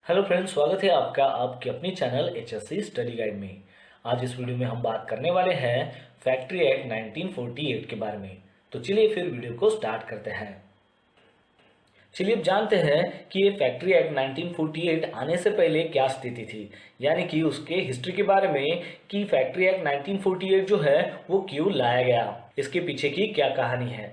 Hello friends, स्वागत है आपका आपके अपने चैनल एचएससी स्टडी गाइड में। आज इस वीडियो में हम बात करने वाले हैं फैक्ट्री एक्ट 1948 के बारे में। तो चलिए फिर वीडियो को स्टार्ट करते हैं। चलिए अब जानते हैं कि ये फैक्ट्री एक्ट 1948 आने से पहले क्या स्थिति थी, यानी कि उसके हिस्ट्री के बारे में कि फैक्ट्री एक्ट 1948 जो है वो क्यों लाया गया, इसके पीछे की क्या कहानी है।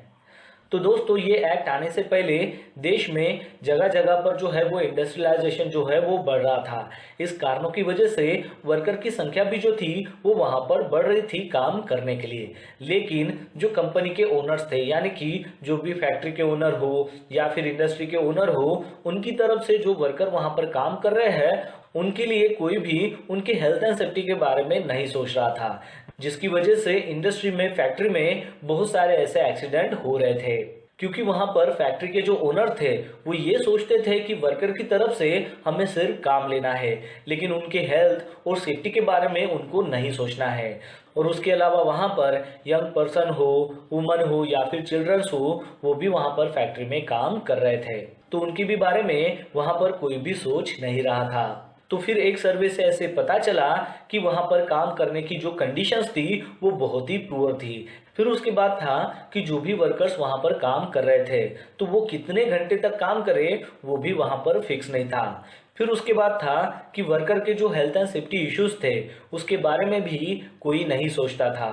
तो दोस्तों, ये एक्ट आने से पहले देश में जगह जगह पर जो है वो इंडस्ट्रियलाइजेशन जो है वो बढ़ रहा था। इस कारणों की वजह से वर्कर की संख्या भी जो थी वो वहां पर बढ़ रही थी काम करने के लिए। लेकिन जो कंपनी के ओनर्स थे, यानी कि जो भी फैक्ट्री के ओनर हो या फिर इंडस्ट्री के ओनर हो, उनकी तरफ से जो वर्कर वहां पर काम कर रहे हैं उनके लिए कोई भी उनके हेल्थ एंड सेफ्टी के बारे में नहीं सोच रहा था, जिसकी वजह से इंडस्ट्री में, फैक्ट्री में बहुत सारे ऐसे एक्सीडेंट हो रहे थे। क्योंकि वहां पर फैक्ट्री के जो ओनर थे वो ये सोचते थे कि वर्कर की तरफ से हमें सिर्फ काम लेना है, लेकिन उनके हेल्थ और सेफ्टी के बारे में उनको नहीं सोचना है। और उसके अलावा वहां पर यंग पर्सन हो, वुमन हो या फिर चिल्ड्रंस हो, वो भी वहां पर फैक्ट्री में काम कर रहे थे, तो उनके भी बारे में वहां पर कोई भी सोच नहीं रहा था। तो फिर एक सर्वे से ऐसे पता चला कि वहां पर काम करने की जो कंडीशंस थी वो बहुत ही पुअर थी। फिर उसके बाद था कि जो भी वर्कर्स वहां पर काम कर रहे थे तो वो कितने घंटे तक काम करे वो भी वहां पर फिक्स नहीं था। फिर उसके बाद था कि वर्कर के जो हेल्थ एंड सेफ्टी इश्यूज थे उसके बारे में भी कोई नहीं सोचता था।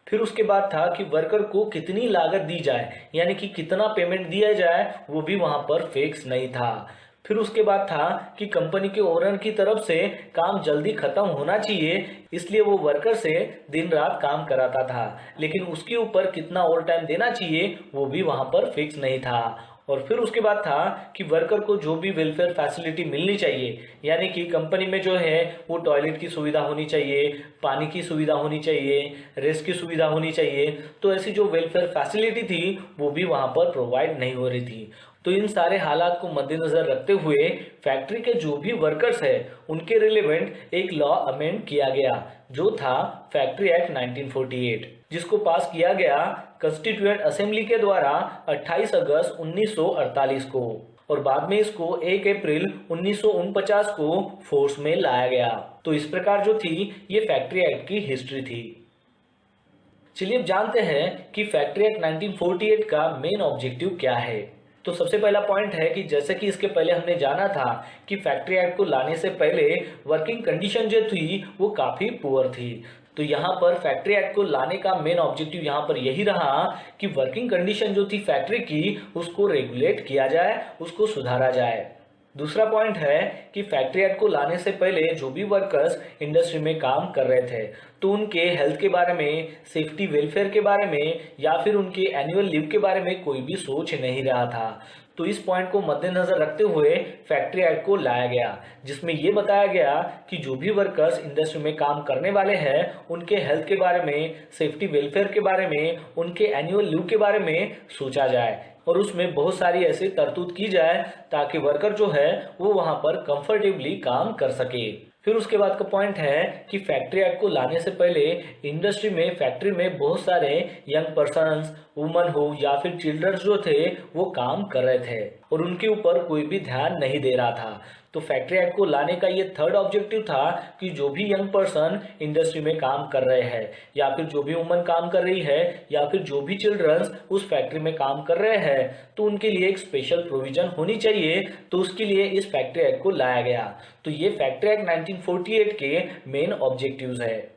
फिर उसके बाद था कि वर्कर को कितनी लागत दी जाए, यानी कि कितना पेमेंट दिया जाए, वो भी वहां पर फिक्स नहीं था। फिर उसके बाद था कि कंपनी के ओनर की तरफ से काम जल्दी खत्म होना चाहिए, इसलिए वो वर्कर से दिन रात काम कराता था, लेकिन उसके ऊपर कितना ओवर टाइम देना चाहिए वो भी वहां पर फिक्स नहीं था। और फिर उसके बाद था कि वर्कर को जो भी वेलफेयर फैसिलिटी मिलनी चाहिए, यानी कि कंपनी में जो है वो टॉयलेट की सुविधा होनी चाहिए, पानी की सुविधा होनी चाहिए, रेस्ट की सुविधा होनी चाहिए, तो ऐसी जो वेलफेयर फैसिलिटी थी वो भी वहां पर प्रोवाइड नहीं हो रही थी। तो इन सारे हालात को मद्देनजर रखते हुए फैक्ट्री के जो भी वर्कर्स है उनके रिलेवेंट एक लॉ अमेंड किया गया, जो था फैक्ट्री एक्ट 1948, जिसको पास किया गया कॉन्स्टिट्यूएंट असेंबली के द्वारा 28 अगस्त 1948 को, और बाद में इसको 1 अप्रैल 1949 को फोर्स में लाया गया। तो इस प्रकार जो थी ये फैक्ट्री एक्ट की हिस्ट्री थी। चलिए अब जानते हैं कि फैक्ट्री एक्ट 1948 का मेन ऑब्जेक्टिव क्या है। तो सबसे पहला पॉइंट है कि जैसे कि इसके पहले हमने जाना था कि फैक्ट्री एक्ट को लाने से पहले वर्किंग कंडीशन जो थी वो काफी पुअर थी। तो यहाँ पर फैक्ट्री एक्ट को लाने का मेन ऑब्जेक्टिव यहाँ पर यही रहा कि वर्किंग कंडीशन जो थी फैक्ट्री की उसको रेगुलेट किया जाए, उसको सुधारा जाए। दूसरा पॉइंट है कि फैक्ट्री एक्ट को लाने से पहले जो भी वर्कर्स इंडस्ट्री में काम कर रहे थे तो उनके हेल्थ के बारे में, सेफ्टी वेलफेयर के बारे में या फिर उनके एनुअल लीव के बारे में कोई भी सोच नहीं रहा था। तो इस पॉइंट को मद्देनजर रखते हुए फैक्ट्री एक्ट को लाया गया, जिसमें यह बताया गया कि जो भी वर्कर्स इंडस्ट्री में काम करने वाले हैं उनके हेल्थ के बारे में, सेफ्टी वेलफेयर के बारे में, उनके एनुअल लीव के बारे में सोचा जाए, और उसमें बहुत सारी ऐसी तरतूद की जाए ताकि वर्कर जो है वो वहां पर कंफर्टेबली काम कर सके। फिर उसके बाद का पॉइंट है कि फैक्ट्री एक्ट को लाने से पहले इंडस्ट्री में, फैक्ट्री में बहुत सारे यंग पर्सन्स, वुमन हो या फिर चिल्ड्रंस जो थे वो काम कर रहे थे और उनके ऊपर कोई भी ध्यान नहीं दे रहा था। तो फैक्ट्री एक्ट को लाने का ये थर्ड ऑब्जेक्टिव था कि जो भी यंग पर्सन इंडस्ट्री में काम कर रहे हैं या फिर जो भी वुमन काम कर रही है या फिर जो भी चिल्ड्रंस उस फैक्ट्री में काम कर रहे हैं तो उनके लिए एक स्पेशल प्रोविजन होनी चाहिए। तो उसके लिए इस फैक्ट्री एक्ट को लाया गया। तो ये फैक्ट्री एक्ट 1948 के मेन ऑब्जेक्टिव्स है।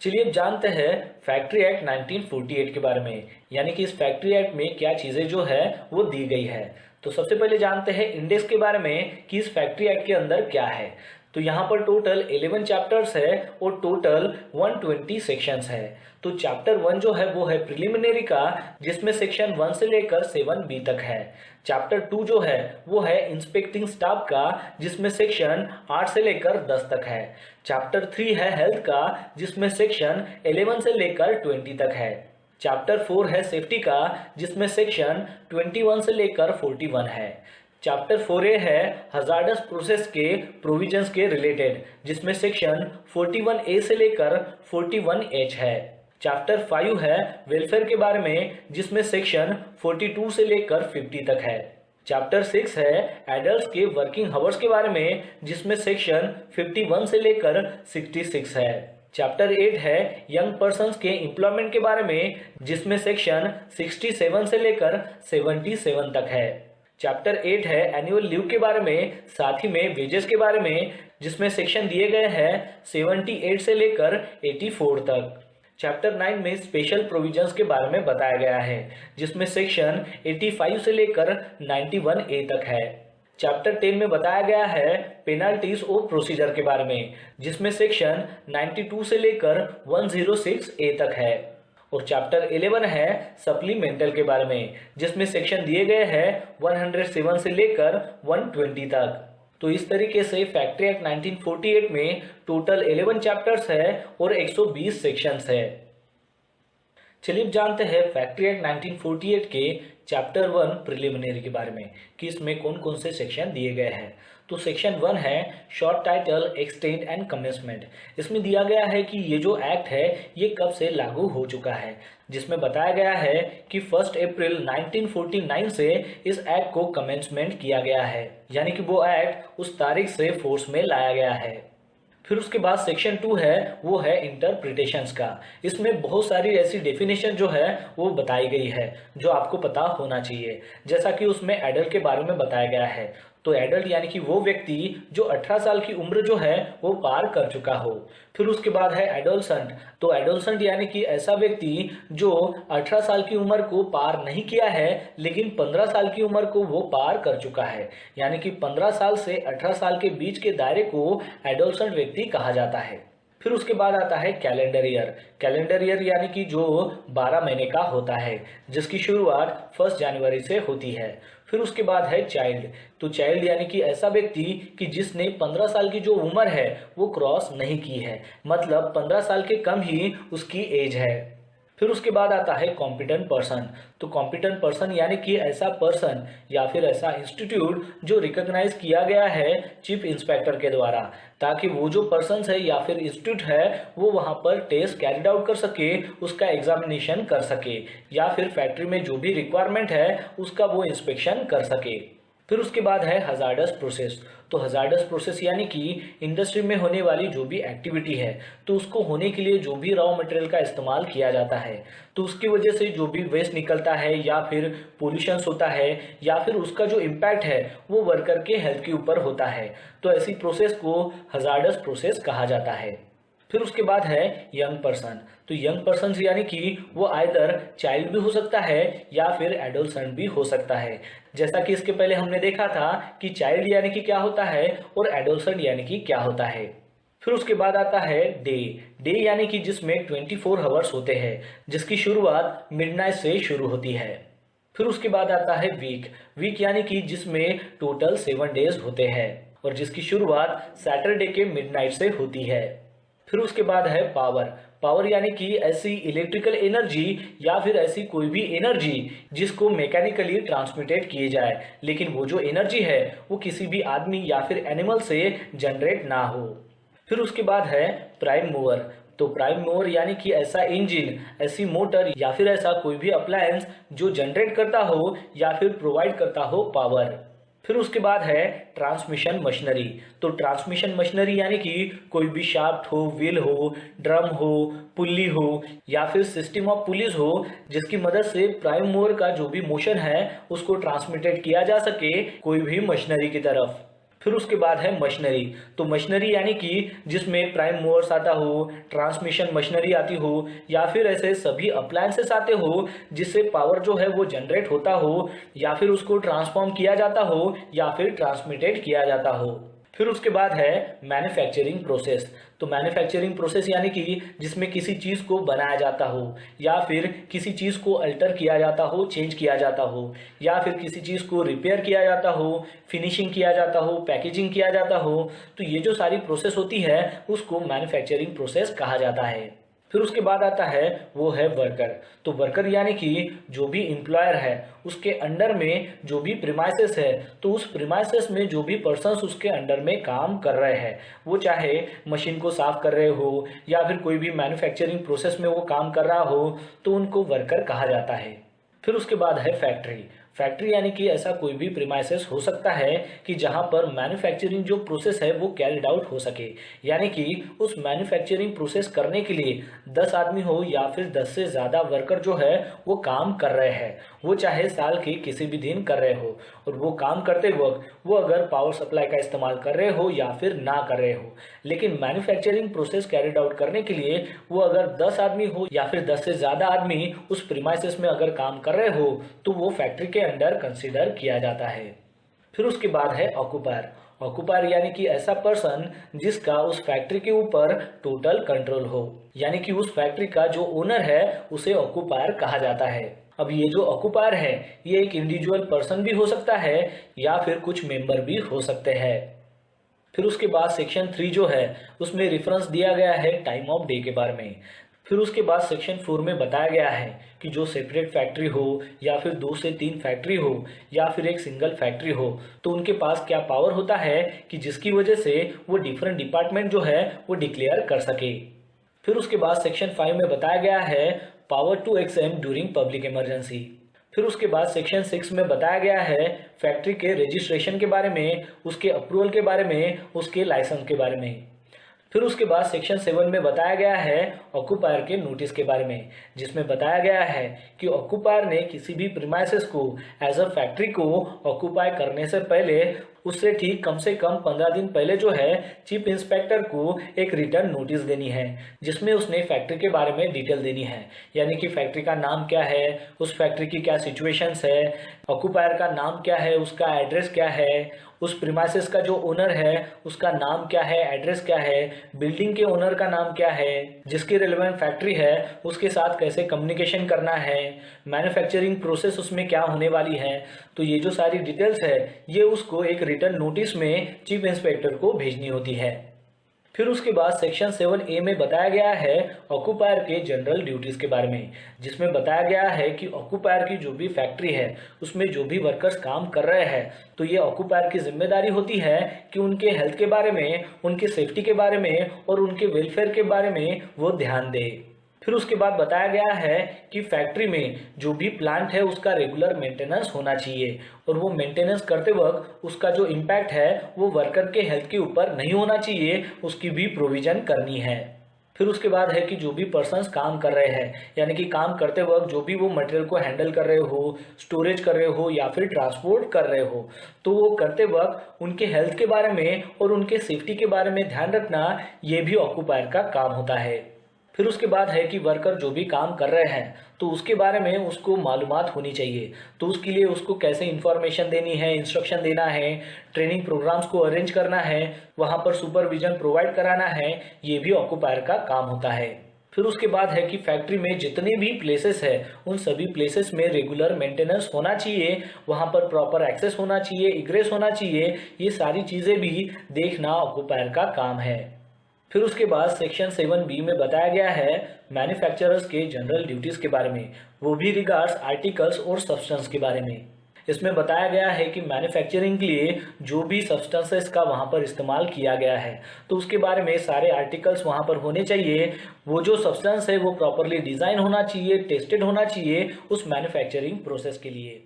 चलिए अब जानते हैं फैक्ट्री एक्ट 1948 के बारे में, यानी कि इस फैक्ट्री एक्ट में क्या चीजें जो है वो दी गई है। तो सबसे पहले जानते हैं इंडेक्स के बारे में कि इस फैक्ट्री एक्ट के अंदर क्या है। तो यहाँ पर टोटल 11 चैप्टर्स है और टोटल 120 सेक्शंस है। तो चैप्टर 1 जो है वो है प्रिलिमिनरी का, जिसमें सेक्शन 1 से लेकर 7B तक है। चैप्टर 2 जो है वो है इंस्पेक्टिंग स्टाफ का, जिसमें सेक्शन 8 से लेकर 10 तक है। चैप्टर 3 है हेल्थ का, जिसमें सेक्शन 11 से लेकर 20 तक है। चैप्टर 4 है सेफ्टी का, जिसमें सेक्शन 21 से लेकर 41 है। चैप्टर 4A है हजार्डस प्रोसेस के प्रोविजंस के रिलेटेड, जिसमें सेक्शन 41A से लेकर 41H है। चैप्टर 5 है वेलफेयर के बारे में, जिसमें सेक्शन 42 से लेकर 50 तक है। चैप्टर 6 है एडल्ट्स के वर्किंग आवर्स के बारे में, जिसमें सेक्शन 51 से लेकर 66 है। चैप्टर 8 है यंग पर्सन्स के एम्प्लॉयमेंट के बारे में, जिसमें सेक्शन 67 से लेकर 77 तक है। चैप्टर 8 है एनुअल लीव के बारे में, साथ ही में वेजेस के बारे में, जिसमें सेक्शन दिए गए हैं 78 से लेकर 84 तक। चैप्टर 9 में स्पेशल प्रोविजंस के बारे में बताया गया है, जिसमें सेक्शन 85 से लेकर 91A तक है। चैप्टर 10 में बताया गया है पेनाल्टीज और प्रोसीजर के बारे में, जिसमें सेक्शन 92 से लेकर 106A तक है। और चैप्टर 11 है सप्लीमेंटल के बारे में, जिसमें सेक्शन दिए गए हैं 107 से लेकर 120 तक। तो इस तरीके से फैक्ट्री एक्ट 1948 में टोटल 11 चैप्टर्स है और 120 सेक्शंस है। चलिए अब जानते हैं फैक्ट्री एक्ट 1948 के चैप्टर 1 प्रिलिमिनरी के बारे में कि इसमें कौन कौन से सेक्शन दिए गए हैं। तो सेक्शन 1 है short title, extent and commencement. इसमें दिया गया है कि ये जो एक्ट है ये कब से लागू हो चुका है, जिसमें बताया गया है कि 1 अप्रैल 1949 से इस एक्ट को कमेंसमेंट किया गया है, यानी कि वो एक्ट उस तारीख से फोर्स में लाया गया है। फिर उसके बाद सेक्शन 2 है वो है इंटरप्रिटेशंस का। इसमें बहुत सारी ऐसी डेफिनेशन जो है वो बताई गई है जो आपको पता होना चाहिए, जैसा कि उसमें एडल्ट के बारे में बताया गया है। तो एडल्ट यानी कि वो व्यक्ति जो 18 साल की उम्र जो है वो पार कर चुका हो। फिर उसके बाद है एडोलसेंट। तो एडोलसेंट यानी कि ऐसा व्यक्ति जो 18 साल की उम्र को पार नहीं किया है लेकिन 15 साल की उम्र को वो पार कर चुका है, यानी कि 15 साल से 18 साल के बीच के दायरे को एडोलसेंट व्यक्ति कहा जाता है। फिर उसके बाद आता है कैलेंडर ईयर। कैलेंडर ईयर यानी कि जो 12 महीने का होता है, जिसकी शुरुआत 1 जनवरी से होती है। फिर उसके बाद है चाइल्ड। तो चाइल्ड यानी कि ऐसा व्यक्ति कि जिसने 15 साल की जो उम्र है वो क्रॉस नहीं की है, मतलब 15 साल के कम ही उसकी एज है। फिर उसके बाद आता है कॉम्पिटेंट पर्सन। तो कॉम्पिटेंट पर्सन यानी कि ऐसा पर्सन या फिर ऐसा इंस्टीट्यूट जो रिकॉग्नाइज किया गया है चीफ इंस्पेक्टर के द्वारा, ताकि वो जो पर्सन है या फिर इंस्टीट्यूट है वो वहां पर टेस्ट कैरिड आउट कर सके, उसका एग्जामिनेशन कर सके, या फिर फैक्ट्री में जो भी रिक्वायरमेंट है उसका वो इंस्पेक्शन कर सके। फिर उसके बाद है हजार्डस प्रोसेस। तो हजार्डस प्रोसेस यानी कि इंडस्ट्री में होने वाली जो भी एक्टिविटी है, तो उसको होने के लिए जो भी रॉ मटेरियल का इस्तेमाल किया जाता है, तो उसकी वजह से जो भी वेस्ट निकलता है या फिर पोल्यूशन होता है या फिर उसका जो इम्पैक्ट है वो वर्कर के हेल्थ के ऊपर होता है, तो ऐसी प्रोसेस को हजार्डस प्रोसेस कहा जाता है। फिर उसके बाद है यंग पर्सन। तो यंग पर्सन यानी कि वो आइदर चाइल्ड भी हो सकता है या फिर एडोलसेंट भी हो सकता है, जैसा कि इसके पहले हमने देखा था कि चाइल्ड यानी कि क्या होता है और एडोलसेंट यानी कि क्या होता है। फिर उसके बाद आता है डे। डे यानी कि जिसमें 24 आवर्स होते हैं, जिसकी शुरुआत मिडनाइट से शुरू होती है। फिर उसके बाद आता है वीक। वीक यानी कि जिसमें टोटल 7 डेज होते हैं और जिसकी शुरुआत सैटरडे के मिडनाइट से होती है। फिर उसके बाद है पावर। पावर यानी कि ऐसी इलेक्ट्रिकल एनर्जी या फिर ऐसी कोई भी एनर्जी जिसको मैकेनिकली ट्रांसमिटेड किए जाए, लेकिन वो जो एनर्जी है वो किसी भी आदमी या फिर एनिमल से जनरेट ना हो। फिर उसके बाद है प्राइम मूवर। तो प्राइम मूवर यानी कि ऐसा इंजन, ऐसी मोटर या फिर ऐसा कोई भी अप्लायंस जो जनरेट करता हो या फिर प्रोवाइड करता हो पावर। फिर उसके बाद है ट्रांसमिशन मशीनरी। तो ट्रांसमिशन मशीनरी यानी कि कोई भी शाफ्ट हो, व्हील हो, ड्रम हो, पुल्ली हो या फिर सिस्टम ऑफ पुलिस हो, जिसकी मदद से प्राइम मूवर का जो भी मोशन है उसको ट्रांसमिटेड किया जा सके कोई भी मशीनरी की तरफ। फिर उसके बाद है मशीनरी। तो मशीनरी यानी कि जिसमें प्राइम मूवर्स आता हो, ट्रांसमिशन मशीनरी आती हो या फिर ऐसे सभी अप्लायंसेस आते हो जिससे पावर जो है वो जनरेट होता हो या फिर उसको ट्रांसफॉर्म किया जाता हो या फिर ट्रांसमिटेड किया जाता हो। फिर उसके बाद है मैन्युफैक्चरिंग प्रोसेस। तो मैन्युफैक्चरिंग प्रोसेस यानी कि जिसमें किसी चीज़ को बनाया जाता हो या फिर किसी चीज़ को अल्टर किया जाता हो, चेंज किया जाता हो या फिर किसी चीज़ को रिपेयर किया जाता हो, फिनिशिंग किया जाता हो, पैकेजिंग किया जाता हो। तो ये जो सारी प्रोसेस होती है उसको मैन्युफैक्चरिंग प्रोसेस कहा जाता है। फिर उसके बाद आता है वो है वर्कर। तो वर्कर यानी कि जो भी एम्प्लॉयर है उसके अंडर में जो भी प्रीमाइसेस है, तो उस प्रीमाइसेस में जो भी पर्सन्स उसके अंडर में काम कर रहे हैं, वो चाहे मशीन को साफ कर रहे हो या फिर कोई भी मैन्युफैक्चरिंग प्रोसेस में वो काम कर रहा हो, तो उनको वर्कर कहा जाता है। फिर उसके बाद है फैक्ट्री। फैक्ट्री यानी कि ऐसा कोई भी प्रीमाइसेस हो सकता है कि जहां पर मैन्युफैक्चरिंग जो प्रोसेस है वो कैरिड आउट हो सके, यानी कि उस मैन्युफैक्चरिंग प्रोसेस करने के लिए 10 आदमी हो या फिर 10 से ज़्यादा वर्कर जो है वो काम कर रहे हैं, वो चाहे साल के किसी भी दिन कर रहे हो, और वो काम करते वक्त वो अगर पावर सप्लाई का इस्तेमाल कर रहे हो या फिर ना कर रहे हो, लेकिन मैन्युफैक्चरिंग प्रोसेस कैरिड आउट करने के लिए वो अगर 10 आदमी हो या फिर 10 से ज़्यादा आदमी उस प्रीमाइसेस में अगर काम कर रहे हो तो वो फैक्ट्री के अंडर कंसीडर किया जाता है। फिर उसके बाद है ऑक्यूपायर। ऑक्यूपायर यानी कि ऐसा पर्सन जिसका उस फैक्ट्री के ऊपर टोटल कंट्रोल हो, यानी कि उस फैक्ट्री का जो ओनर है उसे ऑक्यूपायर कहा जाता है। अब ये जो ऑक्यूपायर है ये एक इंडिविजुअल पर्सन भी हो सकता है या फिर कुछ मेंबर भी हो सकते हैं। फिर उसके बाद सेक्शन 3 जो है उसमें रेफरेंस दिया गया है टाइम ऑफ डे के बारे में। फिर उसके बाद सेक्शन 4 में बताया गया है कि जो सेपरेट फैक्ट्री हो या फिर 2 से 3 फैक्ट्री हो या फिर एक सिंगल फैक्ट्री हो तो उनके पास क्या पावर होता है कि जिसकी वजह से वो डिफरेंट डिपार्टमेंट जो है वो डिक्लेयर कर सके। फिर उसके बाद सेक्शन 5 में बताया गया है power to exempt during public emergency. फिर उसके बाद सेक्शन 6 में बताया गया है फैक्ट्री के रजिस्ट्रेशन के बारे में, उसके अप्रूवल के बारे में, उसके लाइसेंस के बारे में। फिर उसके बाद सेक्शन 7 में बताया गया है ऑक्यूपायर के नोटिस के बारे में, जिसमें बताया गया है कि ऑक्यूपायर ने किसी भी प्रीमाइसेस को एज अ फैक्ट्री को ऑक्यूपाई करने से पहले उससे ठीक कम से कम 15 दिन पहले जो है चीफ इंस्पेक्टर को एक रिटर्न नोटिस देनी है, जिसमें उसने फैक्ट्री के बारे में डिटेल देनी है, यानी कि फैक्ट्री का नाम क्या है, उस फैक्ट्री की क्या सिचुएशंस है, ऑक्यूपायर का नाम क्या है, उसका एड्रेस क्या है, उस प्रीमाइसेस का जो ओनर है उसका नाम क्या है, एड्रेस क्या है, बिल्डिंग के ओनर का नाम क्या है, जिसकी रिलेवेंट फैक्ट्री है उसके साथ कैसे कम्युनिकेशन करना है, मैन्युफैक्चरिंग प्रोसेस उसमें क्या होने वाली है। तो ये जो सारी डिटेल्स है ये उसको एक रिटर्न नोटिस में चीफ इंस्पेक्टर को भेजनी होती है। फिर उसके बाद सेक्शन 7A में बताया गया है ऑक्यूपायर के जनरल ड्यूटीज के बारे में, जिसमें बताया गया है कि ऑक्यूपायर की जो भी फैक्ट्री है उसमें जो भी वर्कर्स काम कर रहे हैं तो ये ऑक्यूपायर की जिम्मेदारी होती है कि उनके हेल्थ के बारे में, उनके सेफ्टी के बारे में और उनके वेलफेयर के बारे में वो ध्यान दे। फिर उसके बाद बताया गया है कि फैक्ट्री में जो भी प्लांट है उसका रेगुलर मेंटेनेंस होना चाहिए, और वो मेंटेनेंस करते वक्त उसका जो इम्पैक्ट है वो वर्कर के हेल्थ के ऊपर नहीं होना चाहिए, उसकी भी प्रोविजन करनी है। फिर उसके बाद है कि जो भी पर्सन्स काम कर रहे हैं, यानी कि काम करते वक्त जो भी वो मटेरियल को हैंडल कर रहे हो, स्टोरेज कर रहे हो या फिर ट्रांसपोर्ट कर रहे हो, तो वो करते वक्त उनके हेल्थ के बारे में और उनके सेफ्टी के बारे में ध्यान रखना ये भी ऑक्यूपायर का काम होता है। फिर उसके बाद है कि वर्कर जो भी काम कर रहे हैं तो उसके बारे में उसको मालूमात होनी चाहिए, तो उसके लिए उसको कैसे इन्फॉर्मेशन देनी है, इंस्ट्रक्शन देना है, ट्रेनिंग प्रोग्राम्स को अरेंज करना है, वहाँ पर सुपरविजन प्रोवाइड कराना है, ये भी ऑक्यूपायर का काम होता है। फिर उसके बाद है कि फैक्ट्री में जितने भी प्लेसेस है उन सभी प्लेसेस में रेगुलर मेंटेनेंस होना चाहिए, वहाँ पर प्रॉपर एक्सेस होना चाहिए, इग्रेस होना चाहिए, ये सारी चीज़ें भी देखना ऑक्यूपायर का काम है। फिर उसके बाद सेक्शन 7B में बताया गया है मैन्युफैक्चरर्स के जनरल ड्यूटीज के बारे में, वो भी रिगार्ड्स आर्टिकल्स और सब्सटेंस के बारे में। इसमें बताया गया है कि मैन्युफैक्चरिंग के लिए जो भी सब्सटेंसेस का वहाँ पर इस्तेमाल किया गया है तो उसके बारे में सारे आर्टिकल्स वहाँ पर होने चाहिए, वो जो सब्सटेंस है वो प्रॉपरली डिज़ाइन होना चाहिए, टेस्टेड होना चाहिए उस मैन्युफैक्चरिंग प्रोसेस के लिए।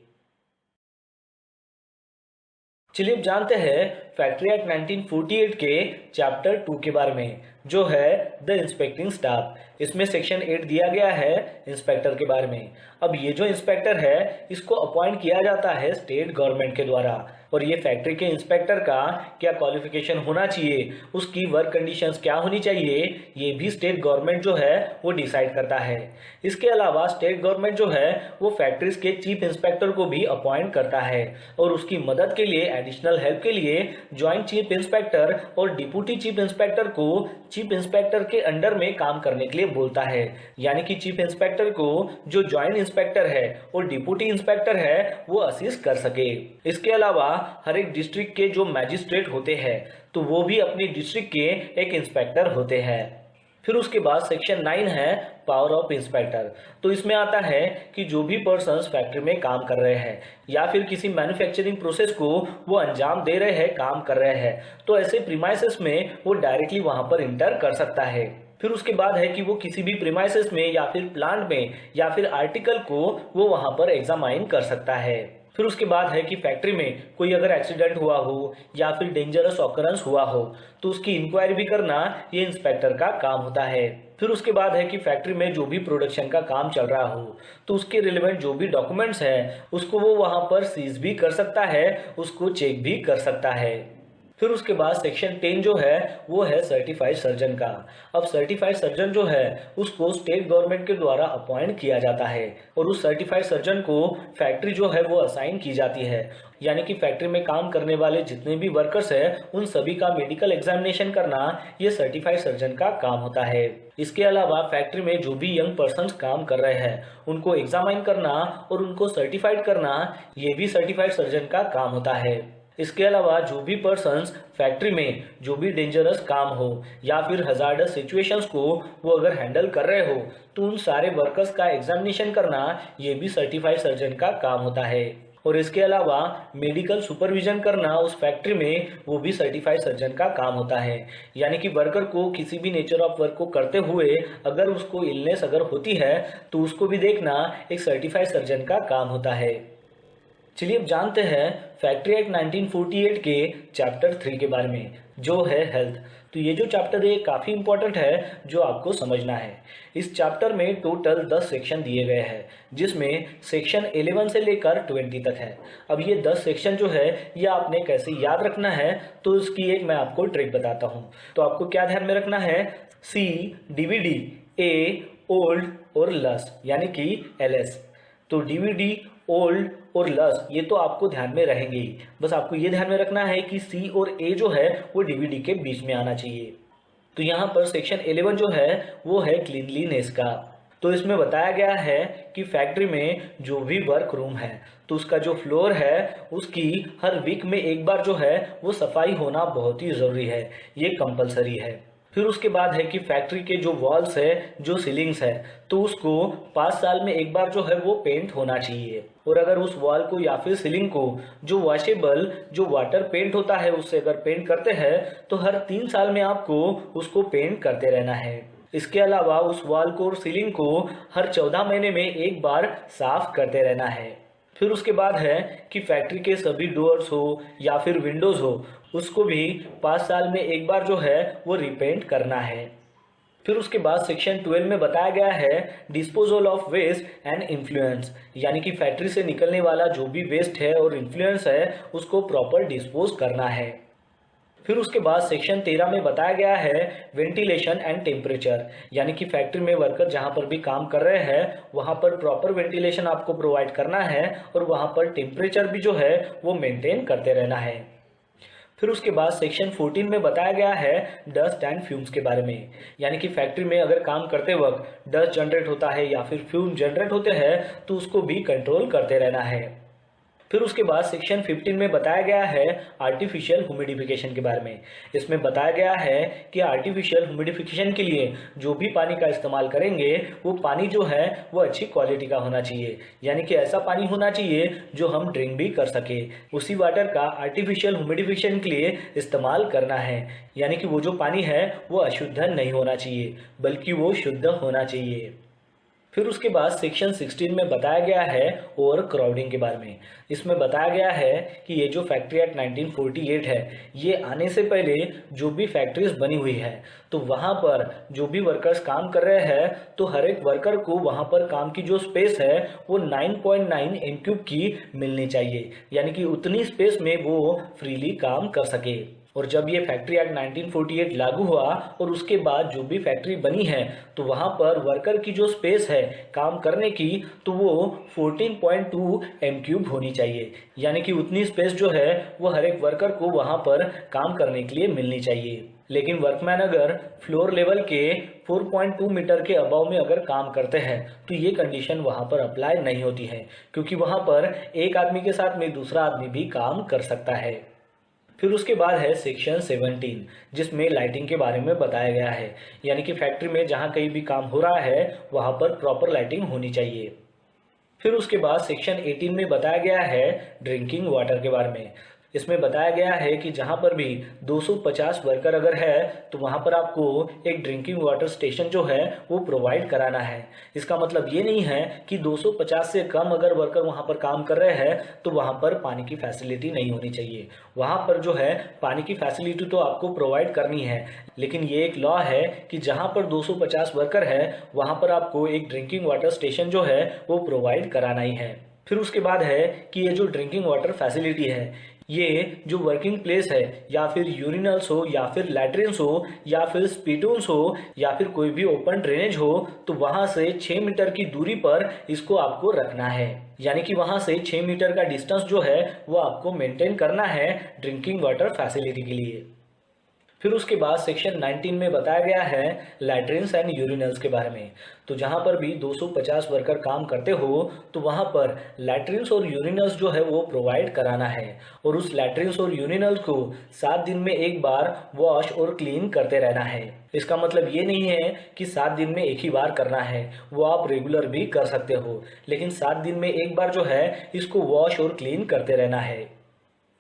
चलिए अब जानते हैं फैक्ट्री एक्ट 1948 के चैप्टर 2 के बारे में, जो है द इंस्पेक्टिंग स्टाफ। इसमें सेक्शन 8 दिया गया है इंस्पेक्टर के बारे में। अब ये जो इंस्पेक्टर है इसको अपॉइंट किया जाता है स्टेट गवर्नमेंट के द्वारा, और ये फैक्ट्री के इंस्पेक्टर का क्या क्वालिफिकेशन होना चाहिए, उसकी वर्क कंडीशंस क्या होनी चाहिए, ये भी स्टेट गवर्नमेंट जो है वो डिसाइड करता है। इसके अलावा स्टेट गवर्नमेंट जो है वो फैक्ट्रीज के चीफ इंस्पेक्टर को भी अपॉइंट करता है, और उसकी मदद के लिए, एडिशनल हेल्प के लिए ज्वाइंट चीफ इंस्पेक्टर और डिप्यूटी चीफ इंस्पेक्टर को चीफ इंस्पेक्टर के अंडर में काम करने के लिए बोलता है, यानी कि चीफ इंस्पेक्टर को जो ज्वाइंट इंस्पेक्टर है और डिप्यूटी इंस्पेक्टर है वो असिस्ट कर सके। इसके अलावा हर एक डिस्ट्रिक्ट के जो मैजिस्ट्रेट होते हैं तो वो भी अपनी डिस्ट्रिक्ट के एक इंस्पेक्टर होते हैं। फिर उसके बाद सेक्शन 9 है पावर ऑफ इंस्पेक्टर। तो इसमें आता है कि जो भी पर्सन्स फैक्ट्री में काम कर रहे हैं या फिर किसी मैन्युफैक्चरिंग प्रोसेस को वो अंजाम दे रहे हैं, काम कर रहे हैं, तो ऐसे प्रीमाइसेस में वो डायरेक्टली वहां पर इंटर कर सकता है। फिर उसके बाद है कि वो किसी भी प्रीमाइसेस में या फिर प्लांट में या फिर आर्टिकल को वो वहां पर एग्जामाइन कर सकता है। फिर उसके बाद है कि फैक्ट्री में कोई अगर एक्सीडेंट हुआ हो या फिर डेंजरस ऑकरेंस हुआ हो तो उसकी इंक्वायरी भी करना ये इंस्पेक्टर का काम होता है। फिर उसके बाद है कि फैक्ट्री में जो भी प्रोडक्शन का काम चल रहा हो तो उसके रिलेवेंट जो भी डॉक्यूमेंट्स है उसको वो वहां पर सीज भी कर सकता है, उसको चेक भी कर सकता है। फिर उसके बाद सेक्शन 10 जो है वो है सर्टिफाइड सर्जन का। अब सर्टिफाइड सर्जन जो है उसको स्टेट गवर्नमेंट के द्वारा अपॉइंट किया जाता है और उस सर्टिफाइड सर्जन को फैक्ट्री जो है वो असाइन की जाती है, यानी कि फैक्ट्री में काम करने वाले जितने भी वर्कर्स हैं उन सभी का मेडिकल एग्जामिनेशन करना ये सर्टिफाइड सर्जन का काम होता है। इसके अलावा फैक्ट्री में जो भी यंग पर्सन्स काम कर रहे हैं उनको एग्जामाइन करना और उनको सर्टिफाइड करना ये भी सर्टिफाइड सर्जन का काम होता है। इसके अलावा जो भी पर्सन्स फैक्ट्री में जो भी डेंजरस काम हो या फिर हजार्डस सिचुएशंस को वो अगर हैंडल कर रहे हो तो उन सारे वर्कर्स का एग्जामिनेशन करना ये भी सर्टिफाइड सर्जन का काम होता है। और इसके अलावा मेडिकल सुपरविजन करना उस फैक्ट्री में वो भी सर्टिफाइड सर्जन का काम होता है, यानी कि वर्कर को किसी भी नेचर ऑफ वर्क को करते हुए अगर उसको इलनेस अगर होती है तो उसको भी देखना एक सर्टिफाइड सर्जन का काम होता है। चलिए अब जानते हैं फैक्ट्री एक्ट 1948 के चैप्टर 3 के बारे में जो है हेल्थ। तो ये जो चैप्टर है काफ़ी इंपॉर्टेंट है जो आपको समझना है। इस चैप्टर में टोटल 10 सेक्शन दिए गए हैं जिसमें सेक्शन 11 से लेकर 20 तक है। अब ये 10 सेक्शन जो है ये आपने कैसे याद रखना है तो इसकी एक मैं आपको ट्रिक बताता हूँ। तो आपको क्या ध्यान में रखना है, सी, डीवीडी, ए, ओल्ड और लस यानी कि एलएस। तो डीवीडी, ओल्ड और लस ये तो आपको ध्यान में रहेंगे ही, बस आपको ये ध्यान में रखना है कि सी और ए जो है वो डीवीडी के बीच में आना चाहिए। तो यहाँ पर सेक्शन 11 जो है वो है क्लीनलीनेस का। तो इसमें बताया गया है कि फैक्ट्री में जो भी वर्क रूम है तो उसका जो फ्लोर है उसकी हर वीक में एक बार जो है वो सफाई होना बहुत ही ज़रूरी है, ये कंपलसरी है। फिर उसके बाद है कि फैक्ट्री के जो वॉल्स है, जो सीलिंग्स है तो उसको 5 साल में एक बार जो है वो पेंट होना चाहिए। और अगर उस वॉल को या फिर सीलिंग को जो वॉशेबल जो वाटर पेंट होता है उससे अगर पेंट करते हैं तो हर 3 साल में आपको उसको पेंट करते रहना है। इसके अलावा उस वॉल को और सीलिंग को हर 14 महीने में एक बार साफ करते रहना है। फिर उसके बाद है कि फैक्ट्री के सभी डोर्स हो या फिर विंडोज हो उसको भी 5 साल में एक बार जो है वो रिपेंट करना है। फिर उसके बाद सेक्शन 12 में बताया गया है disposal of waste and effluents, यानी कि फैक्ट्री से निकलने वाला जो भी वेस्ट है और इन्फ्लुएंस है उसको प्रॉपर डिस्पोज करना है। फिर उसके बाद सेक्शन 13 में बताया गया है वेंटिलेशन एंड टेम्परेचर, यानी कि फैक्ट्री में वर्कर जहां पर भी काम कर रहे हैं वहां पर प्रॉपर वेंटिलेशन आपको प्रोवाइड करना है और वहां पर टेम्परेचर भी जो है वो मेंटेन करते रहना है। फिर उसके बाद सेक्शन 14 में बताया गया है डस्ट एंड फ्यूम्स के बारे में, यानी कि फैक्ट्री में अगर काम करते वक्त डस्ट जनरेट होता है या फिर फ्यूम जनरेट होते हैं तो उसको भी कंट्रोल करते रहना है। फिर उसके बाद सेक्शन 15 में बताया गया है आर्टिफिशियल ह्यूमिडिफिकेशन के बारे में। इसमें बताया गया है कि आर्टिफिशियल ह्यूमिडिफिकेशन के लिए जो भी पानी का इस्तेमाल करेंगे वो पानी जो है वो अच्छी क्वालिटी का होना चाहिए, यानी कि ऐसा पानी होना चाहिए जो हम ड्रिंक भी कर सके। उसी वाटर का आर्टिफिशियल ह्यूमिडिफिकेशन के लिए इस्तेमाल करना है, यानी कि वो जो पानी है वो अशुद्ध नहीं होना चाहिए बल्कि वो शुद्ध होना चाहिए। फिर उसके बाद सेक्शन 16 में बताया गया है ओवर क्राउडिंग के बारे में। इसमें बताया गया है कि ये जो फैक्ट्री एक्ट 1948 है ये आने से पहले जो भी फैक्ट्रीज बनी हुई है तो वहाँ पर जो भी वर्कर्स काम कर रहे हैं तो हर एक वर्कर को वहाँ पर काम की जो स्पेस है वो 9.9 m³ की मिलनी चाहिए, यानी कि उतनी स्पेस में वो फ्रीली काम कर सके। और जब ये फैक्ट्री एक्ट 1948 लागू हुआ और उसके बाद जो भी फैक्ट्री बनी है तो वहाँ पर वर्कर की जो स्पेस है काम करने की तो वो 14.2 m³ होनी चाहिए, यानी कि उतनी स्पेस जो है वो हर एक वर्कर को वहाँ पर काम करने के लिए मिलनी चाहिए। लेकिन वर्कमैन अगर फ्लोर लेवल के 4.2 मीटर के अबाव में अगर काम करते हैं तो ये कंडीशन वहाँ पर अप्लाई नहीं होती है, क्योंकि वहाँ पर एक आदमी के साथ में दूसरा आदमी भी काम कर सकता है। फिर उसके बाद है सेक्शन 17 जिसमें लाइटिंग के बारे में बताया गया है, यानी कि फैक्ट्री में जहाँ कहीं भी काम हो रहा है वहाँ पर प्रॉपर लाइटिंग होनी चाहिए। फिर उसके बाद सेक्शन 18 में बताया गया है ड्रिंकिंग वाटर के बारे में। इसमें बताया गया है कि जहां पर भी 250 वर्कर अगर है तो वहां पर आपको एक ड्रिंकिंग वाटर स्टेशन जो है वो प्रोवाइड कराना है। इसका मतलब ये नहीं है कि 250 से कम अगर वर्कर वहां पर काम कर रहे हैं तो वहां पर पानी की फैसिलिटी नहीं होनी चाहिए। वहां पर जो है पानी की फैसिलिटी तो आपको प्रोवाइड करनी है, लेकिन ये एक लॉ है कि जहां पर 250 वर्कर है वहां पर आपको एक ड्रिंकिंग वाटर स्टेशन जो है वो प्रोवाइड कराना ही है। फिर उसके बाद है कि ये जो ड्रिंकिंग वाटर फैसिलिटी है, ये जो वर्किंग प्लेस है या फिर यूरिनल्स हो या फिर लैट्रिन्स हो या फिर स्पीटून्स हो या फिर कोई भी ओपन ड्रेनेज हो, तो वहां से 6 मीटर की दूरी पर इसको आपको रखना है। यानी कि वहां से 6 मीटर का डिस्टेंस जो है वो आपको मेंटेन करना है ड्रिंकिंग वाटर फैसिलिटी के लिए। फिर उसके बाद सेक्शन 19 में बताया गया है लैट्रिन्स एंड यूरिनल्स के बारे में। तो जहां पर भी 250 वर्कर काम करते हो तो वहां पर लैट्रिन्स और यूरिनल्स जो है वो प्रोवाइड कराना है, और उस लैट्रिन्स और यूरिनल्स को 7 दिन में एक बार वॉश और क्लीन करते रहना है। इसका मतलब ये नहीं है कि 7 दिन में एक ही बार करना है, वो आप रेगुलर भी कर सकते हो, लेकिन 7 दिन में एक बार जो है इसको वॉश और क्लीन करते रहना है।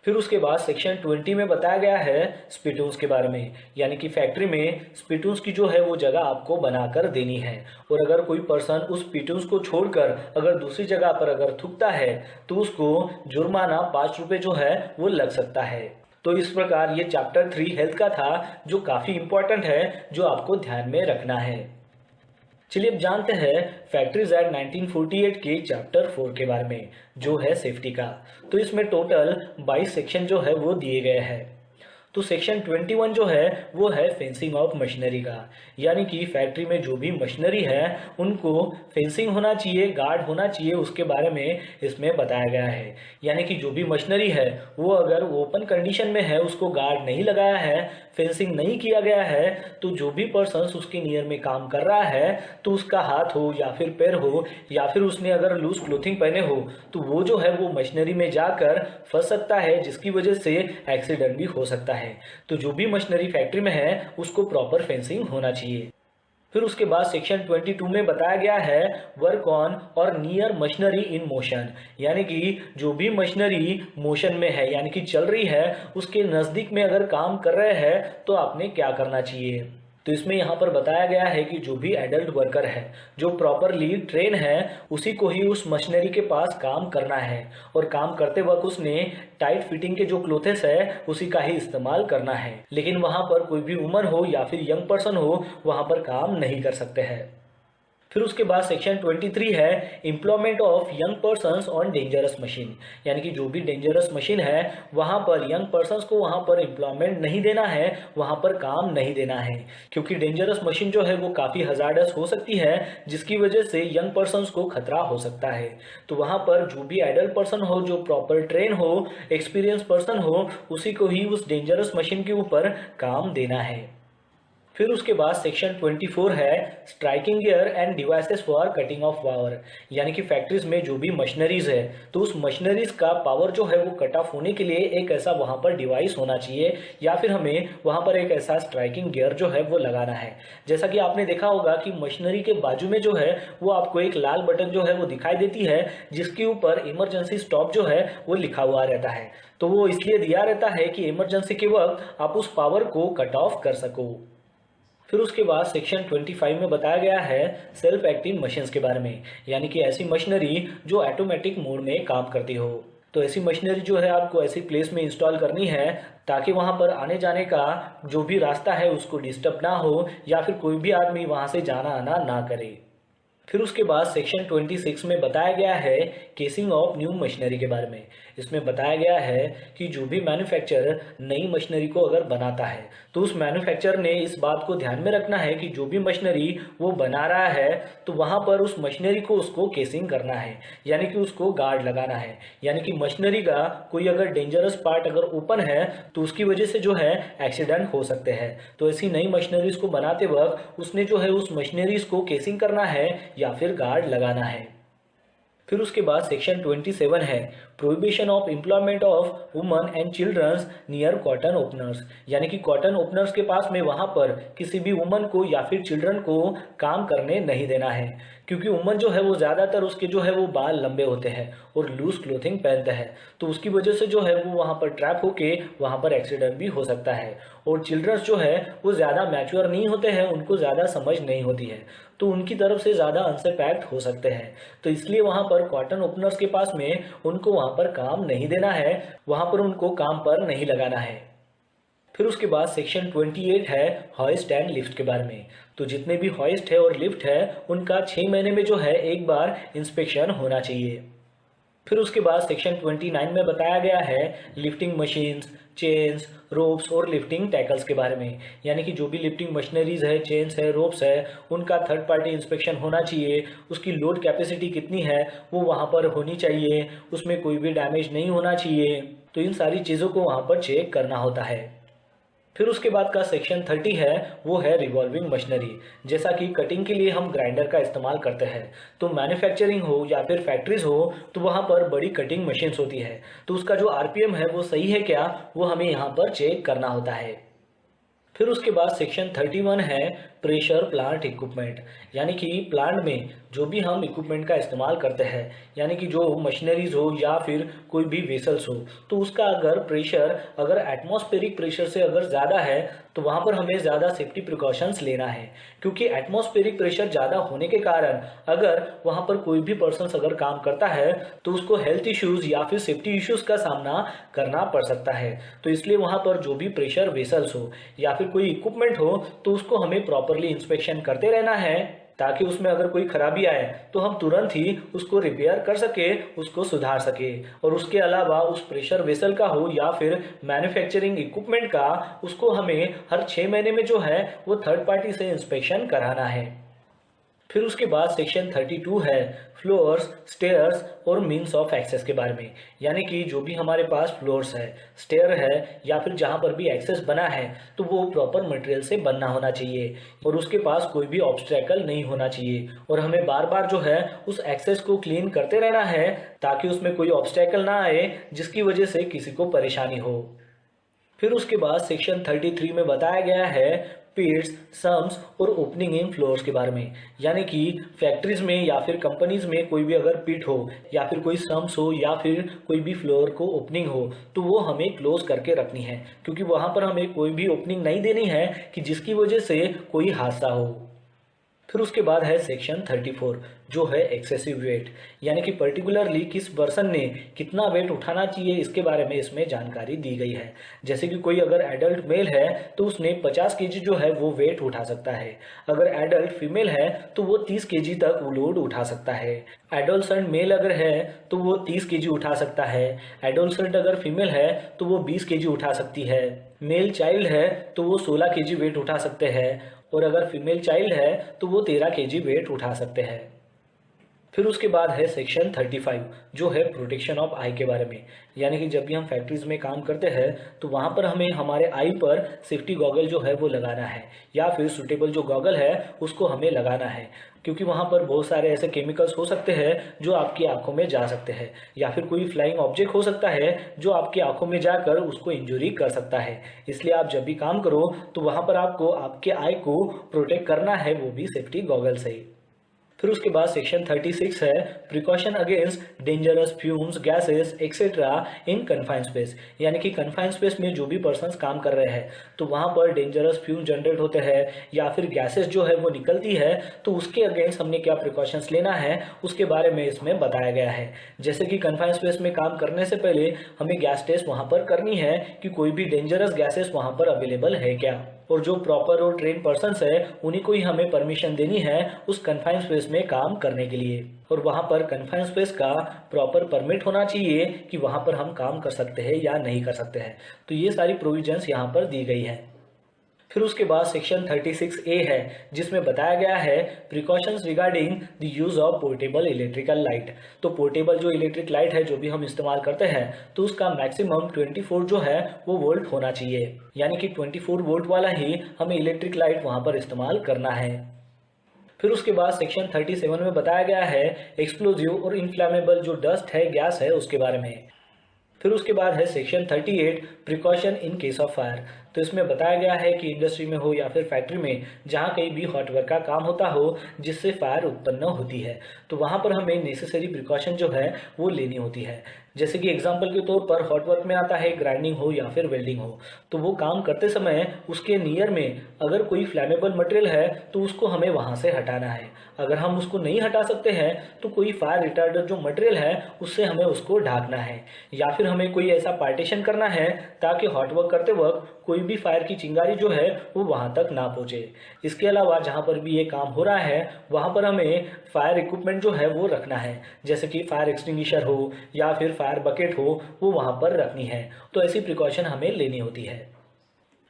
फिर उसके बाद सेक्शन 20 में बताया गया है स्पिटून्स के बारे में, यानी कि फैक्ट्री में स्पिटून्स की जो है वो जगह आपको बनाकर देनी है, और अगर कोई पर्सन उस स्पिटून्स को छोड़कर अगर दूसरी जगह पर अगर थूकता है तो उसको जुर्माना 5 रुपये जो है वो लग सकता है। तो इस प्रकार ये चैप्टर 3 हेल्थ का था, जो काफ़ी इंपॉर्टेंट है, जो आपको ध्यान में रखना है। चलिए अब जानते हैं फैक्ट्रीज एक्ट 1948 के चैप्टर 4 के बारे में, जो है सेफ्टी का। तो इसमें टोटल 22 सेक्शन जो है वो दिए गए हैं। तो सेक्शन 21 जो है वो है फेंसिंग ऑफ मशीनरी का, यानी कि फैक्ट्री में जो भी मशीनरी है उनको फेंसिंग होना चाहिए, गार्ड होना चाहिए, उसके बारे में इसमें बताया गया है। यानी कि जो भी मशीनरी है वो अगर ओपन कंडीशन में है, उसको गार्ड नहीं लगाया है, फेंसिंग नहीं किया गया है, तो जो भी पर्सन उसके नियर में काम कर रहा है तो उसका हाथ हो या फिर पैर हो या फिर उसने अगर लूज क्लोथिंग पहने हो तो वो जो है वो मशीनरी में जाकर फंस सकता है, जिसकी वजह से एक्सीडेंट भी हो सकता है। तो जो भी मशीनरी फैक्ट्री में है उसको प्रॉपर फेंसिंग होना चाहिए। फिर उसके बाद सेक्शन 22 में बताया गया है वर्क ऑन और नियर मशीनरी इन मोशन, यानी कि जो भी मशीनरी मोशन में है यानी कि चल रही है उसके नज़दीक में अगर काम कर रहे हैं तो आपने क्या करना चाहिए। तो इसमें यहाँ पर बताया गया है कि जो भी एडल्ट वर्कर है जो प्रॉपरली ट्रेन है उसी को ही उस मशीनरी के पास काम करना है, और काम करते वक्त उसने टाइट फिटिंग के जो क्लोथेस है उसी का ही इस्तेमाल करना है। लेकिन वहाँ पर कोई भी वुमन हो या फिर यंग पर्सन हो वहाँ पर काम नहीं कर सकते हैं। फिर उसके बाद सेक्शन 23 है employment of young persons on dangerous machine, यानी कि जो भी डेंजरस मशीन है वहाँ पर यंग पर्सन्स को वहाँ पर एम्प्लॉयमेंट नहीं देना है, वहाँ पर काम नहीं देना है, क्योंकि डेंजरस मशीन जो है वो काफ़ी हजार्डस हो सकती है, जिसकी वजह से यंग पर्सन्स को खतरा हो सकता है। तो वहाँ पर जो भी एडल्ट पर्सन हो, जो प्रॉपर ट्रेन हो, एक्सपीरियंस पर्सन हो, उसी को ही उस डेंजरस मशीन के ऊपर काम देना है। फिर उसके बाद सेक्शन 24 है striking gear end devices for cutting of power, यानी कि फैक्ट्रीज में जो भी मशीनरीज है तो उस मशीनरीज का पावर जो है वो कट ऑफ होने के लिए एक ऐसा वहां पर डिवाइस होना चाहिए, या फिर हमें वहां पर एक ऐसा स्ट्राइकिंग गियर जो है वो लगाना है। जैसा कि आपने देखा होगा कि मशीनरी के बाजू में जो है वो आपको एक लाल बटन जो है वो दिखाई देती है, जिसके ऊपर इमरजेंसी स्टॉप जो है वो लिखा हुआ रहता है। तो वो इसलिए दिया रहता है कि इमरजेंसी के वक्त आप उस पावर को कट ऑफ कर सको। फिर उसके बाद सेक्शन 25 में बताया गया है सेल्फ एक्टिंग मशीन्स के बारे में, यानी कि ऐसी मशीनरी जो ऑटोमेटिक मोड में काम करती हो। तो ऐसी मशीनरी जो है आपको ऐसी प्लेस में इंस्टॉल करनी है ताकि वहां पर आने जाने का जो भी रास्ता है उसको डिस्टर्ब ना हो, या फिर कोई भी आदमी वहां से जाना आना ना करे। फिर उसके बाद सेक्शन 26 में बताया गया है केसिंग ऑफ न्यू मशीनरी के बारे में। इसमें बताया गया है कि जो भी मैन्युफैक्चरर नई मशीनरी को अगर बनाता है तो उस मैन्युफैक्चरर ने इस बात को ध्यान में रखना है कि जो भी मशीनरी वो बना रहा है तो वहाँ पर उस मशीनरी को उसको केसिंग करना है, यानी कि उसको गार्ड लगाना है। यानी कि मशीनरी का कोई अगर डेंजरस पार्ट अगर ओपन है तो उसकी वजह से जो है एक्सीडेंट हो सकते हैं। तो ऐसी नई मशीनरीज को बनाते वक्त उसने जो है उस मशीनरीज को केसिंग करना है या फिर गार्ड लगाना है। फिर उसके बाद सेक्शन 27 है prohibition of employment of woman and childrens near cotton openers, यानी कि कॉटन ओपनर्स के पास में वहां पर किसी भी वुमन को या फिर चिल्ड्रन को काम करने नहीं देना है, क्योंकि वुमन जो है वो ज़्यादातर उसके जो है वो बाल लंबे होते हैं और लूज क्लोथिंग पहनते हैं, तो उसकी वजह से जो है वो वहाँ पर ट्रैप होके वहाँ पर एक्सीडेंट भी हो सकता है। और चिल्ड्रंस जो है वो ज़्यादा मैच्योर नहीं होते हैं, उनको ज़्यादा समझ नहीं होती है, तो उनकी तरफ से ज़्यादा अनसेफ हो सकते हैं। तो इसलिए वहाँ पर कॉटन ओपनर्स के पास में उनको वहाँ पर काम नहीं देना है, वहाँ पर उनको काम पर नहीं लगाना है। फिर उसके बाद सेक्शन 28 है हॉइस्ट एंड लिफ्ट के बारे में। तो जितने भी हॉइस्ट है और लिफ्ट है उनका 6 महीने में जो है एक बार इंस्पेक्शन होना चाहिए। फिर उसके बाद सेक्शन 29 में बताया गया है लिफ्टिंग मशीन्स, चेन्स, रोप्स और लिफ्टिंग टैकल्स के बारे में। यानी कि जो भी लिफ्टिंग मशीनरीज है, चेन्स है, रोप्स है, उनका थर्ड पार्टी इंस्पेक्शन होना चाहिए। उसकी लोड कैपेसिटी कितनी है वो वहाँ पर होनी चाहिए, उसमें कोई भी डैमेज नहीं होना चाहिए। तो इन सारी चीज़ों को वहाँ पर चेक करना होता है। फिर उसके बाद का सेक्शन 30 है वो है रिवॉल्विंग मशीनरी। जैसा कि कटिंग के लिए हम ग्राइंडर का इस्तेमाल करते हैं, तो मैन्युफैक्चरिंग हो या फिर फैक्ट्रीज हो तो वहाँ पर बड़ी कटिंग मशीन्स होती है, तो उसका जो आरपीएम है वो सही है क्या वो हमें यहाँ पर चेक करना होता है। फिर उसके बाद सेक्शन 31 है प्रेशर प्लांट इक्विपमेंट। यानी कि प्लांट में जो भी हम इक्विपमेंट का इस्तेमाल करते हैं, यानी कि जो मशीनरीज हो या फिर कोई भी वेसल्स हो, तो उसका अगर प्रेशर अगर एटमॉस्फेरिक प्रेशर से अगर ज़्यादा है तो वहाँ पर हमें ज़्यादा सेफ्टी प्रिकॉशंस लेना है। क्योंकि एटमॉस्फेरिक प्रेशर ज़्यादा होने के कारण अगर वहाँ पर कोई भी पर्सन अगर काम करता है तो उसको हेल्थ इश्यूज़ या फिर सेफ्टी इश्यूज़ का सामना करना पड़ सकता है। तो इसलिए वहाँ पर जो भी प्रेशर वेसल्स हो या फिर कोई इक्विपमेंट हो तो उसको हमें प्रॉपरली इंस्पेक्शन करते रहना है, ताकि उसमें अगर कोई खराबी आए तो हम तुरंत ही उसको रिपेयर कर सके, उसको सुधार सके। और उसके अलावा उस प्रेशर वेसल का हो या फिर मैन्युफैक्चरिंग इक्विपमेंट का, उसको हमें हर 6 महीने में जो है वो थर्ड पार्टी से इंस्पेक्शन कराना है। फिर उसके बाद सेक्शन 32 है फ्लोर्स, स्टेयर्स और मीन्स ऑफ एक्सेस के बारे में। यानी कि जो भी हमारे पास फ्लोर्स है, स्टेयर है या फिर जहाँ पर भी एक्सेस बना है तो वो प्रॉपर मटेरियल से बनना होना चाहिए और उसके पास कोई भी ऑब्स्ट्रैकल नहीं होना चाहिए। और हमें बार बार जो है उस एक्सेस को क्लीन करते रहना है ताकि उसमें कोई ऑब्स्ट्रैकल ना आए जिसकी वजह से किसी को परेशानी हो। फिर उसके बाद सेक्शन 33 में बताया गया है पिट्स, सम्स और ओपनिंग इन फ्लोर्स के बारे में। यानी कि फैक्ट्रीज में या फिर कंपनीज में कोई भी अगर पिट हो या फिर कोई सम्स हो या फिर कोई भी फ्लोर को ओपनिंग हो तो वो हमें क्लोज करके रखनी है, क्योंकि वहां पर हमें कोई भी ओपनिंग नहीं देनी है कि जिसकी वजह से कोई हादसा हो। फिर उसके बाद है सेक्शन 34 जो है एक्सेसिव वेट। यानी कि पर्टिकुलरली किस पर्सन ने कितना वेट उठाना चाहिए इसके बारे में इसमें जानकारी दी गई है। जैसे कि कोई अगर एडल्ट मेल है तो उसने 50 केजी जो है वो वेट उठा सकता है। अगर एडल्ट फीमेल है तो वो 30 केजी तक वो लोड उठा सकता है। एडोलसेंट मेल अगर है तो वो 30 केजी उठा सकता है। एडोलसेंट अगर फीमेल है तो वो 20 केजी उठा सकती है। मेल चाइल्ड है तो वो 16 केजी वेट उठा सकते हैं और अगर फीमेल चाइल्ड है तो वो 13 केजी वेट उठा सकते हैं। फिर उसके बाद है सेक्शन 35 जो है प्रोटेक्शन ऑफ आई के बारे में। यानी कि जब भी हम फैक्ट्रीज में काम करते हैं तो वहाँ पर हमें हमारे आई पर सेफ्टी गॉगल जो है वो लगाना है या फिर सुटेबल जो गॉगल है उसको हमें लगाना है, क्योंकि वहाँ पर बहुत सारे ऐसे केमिकल्स हो सकते हैं जो आपकी आंखों में जा सकते हैं या फिर कोई फ्लाइंग ऑब्जेक्ट हो सकता है जो आपकी आंखों में जाकर उसको इंजरी कर सकता है। इसलिए आप जब भी काम करो तो वहाँ पर आपको आपके आई को प्रोटेक्ट करना है, वो भी सेफ्टी गॉगल से। फिर उसके बाद सेक्शन 36 है precaution against dangerous fumes, gases etcetera in confined space. यानी कि कन्फाइंड स्पेस में जो भी पर्सन्स काम कर रहे हैं तो वहाँ पर डेंजरस फ्यूम जनरेट होते हैं या फिर गैसेस जो है वो निकलती है, तो उसके अगेंस्ट हमने क्या प्रिकॉशंस लेना है उसके बारे में इसमें बताया गया है। जैसे कि कन्फाइंड स्पेस में काम करने से पहले हमें गैस टेस्ट वहाँ पर करनी है कि कोई भी डेंजरस गैसेस वहाँ पर अवेलेबल है क्या, और जो प्रॉपर और ट्रेन पर्सन्स है उन्हीं को ही हमें परमिशन देनी है उस कन्फाइंड स्पेस में काम करने के लिए। और वहाँ पर कन्फाइंड स्पेस का प्रॉपर परमिट होना चाहिए कि वहाँ पर हम काम कर सकते हैं या नहीं कर सकते हैं। तो ये सारी प्रोविजंस यहाँ पर दी गई है। फिर उसके बाद सेक्शन 36A है जिसमें बताया गया है precautions regarding the use of portable electrical light. तो पोर्टेबल जो इलेक्ट्रिक लाइट है जो भी हम इस्तेमाल करते हैं तो उसका मैक्सिमम 24 जो है वो वोल्ट होना चाहिए। यानी कि 24 वोल्ट वाला ही हमें इलेक्ट्रिक लाइट वहां पर इस्तेमाल करना है। फिर उसके बाद सेक्शन 37 में बताया गया है एक्सप्लोजिव और इनफ्लेमेबल जो डस्ट है, गैस है, उसके बारे में। फिर उसके बाद है section 38 precaution in case of fire. तो इसमें बताया गया है कि इंडस्ट्री में हो या फिर फैक्ट्री में जहाँ कहीं भी हॉट वर्क का काम होता हो जिससे फायर उत्पन्न होती है, तो वहाँ पर हमें नेसेसरी प्रिकॉशन जो है वो लेनी होती है। जैसे कि एग्जांपल के तौर पर हॉट वर्क में आता है ग्राइंडिंग हो या फिर वेल्डिंग हो, तो वो काम करते समय उसके नियर में अगर कोई फ्लैमेबल मटेरियल है तो उसको हमें वहाँ से हटाना है। अगर हम उसको नहीं हटा सकते हैं तो कोई फायर रिटार्डर जो मटेरियल है उससे हमें उसको ढाकना है, या फिर हमें कोई ऐसा पार्टीशन करना है ताकि हॉट वर्क करते वक्त कोई भी फायर की चिंगारी जो है वो वहाँ तक ना पहुँचे। इसके अलावा जहाँ पर भी ये काम हो रहा है वहाँ पर हमें फायर इक्विपमेंट जो है वो रखना है, जैसे कि फायर एक्सटिंग्विशर हो या फिर फायर बकेट हो, वो वहाँ पर रखनी है। तो ऐसी प्रिकॉशन हमें लेनी होती है।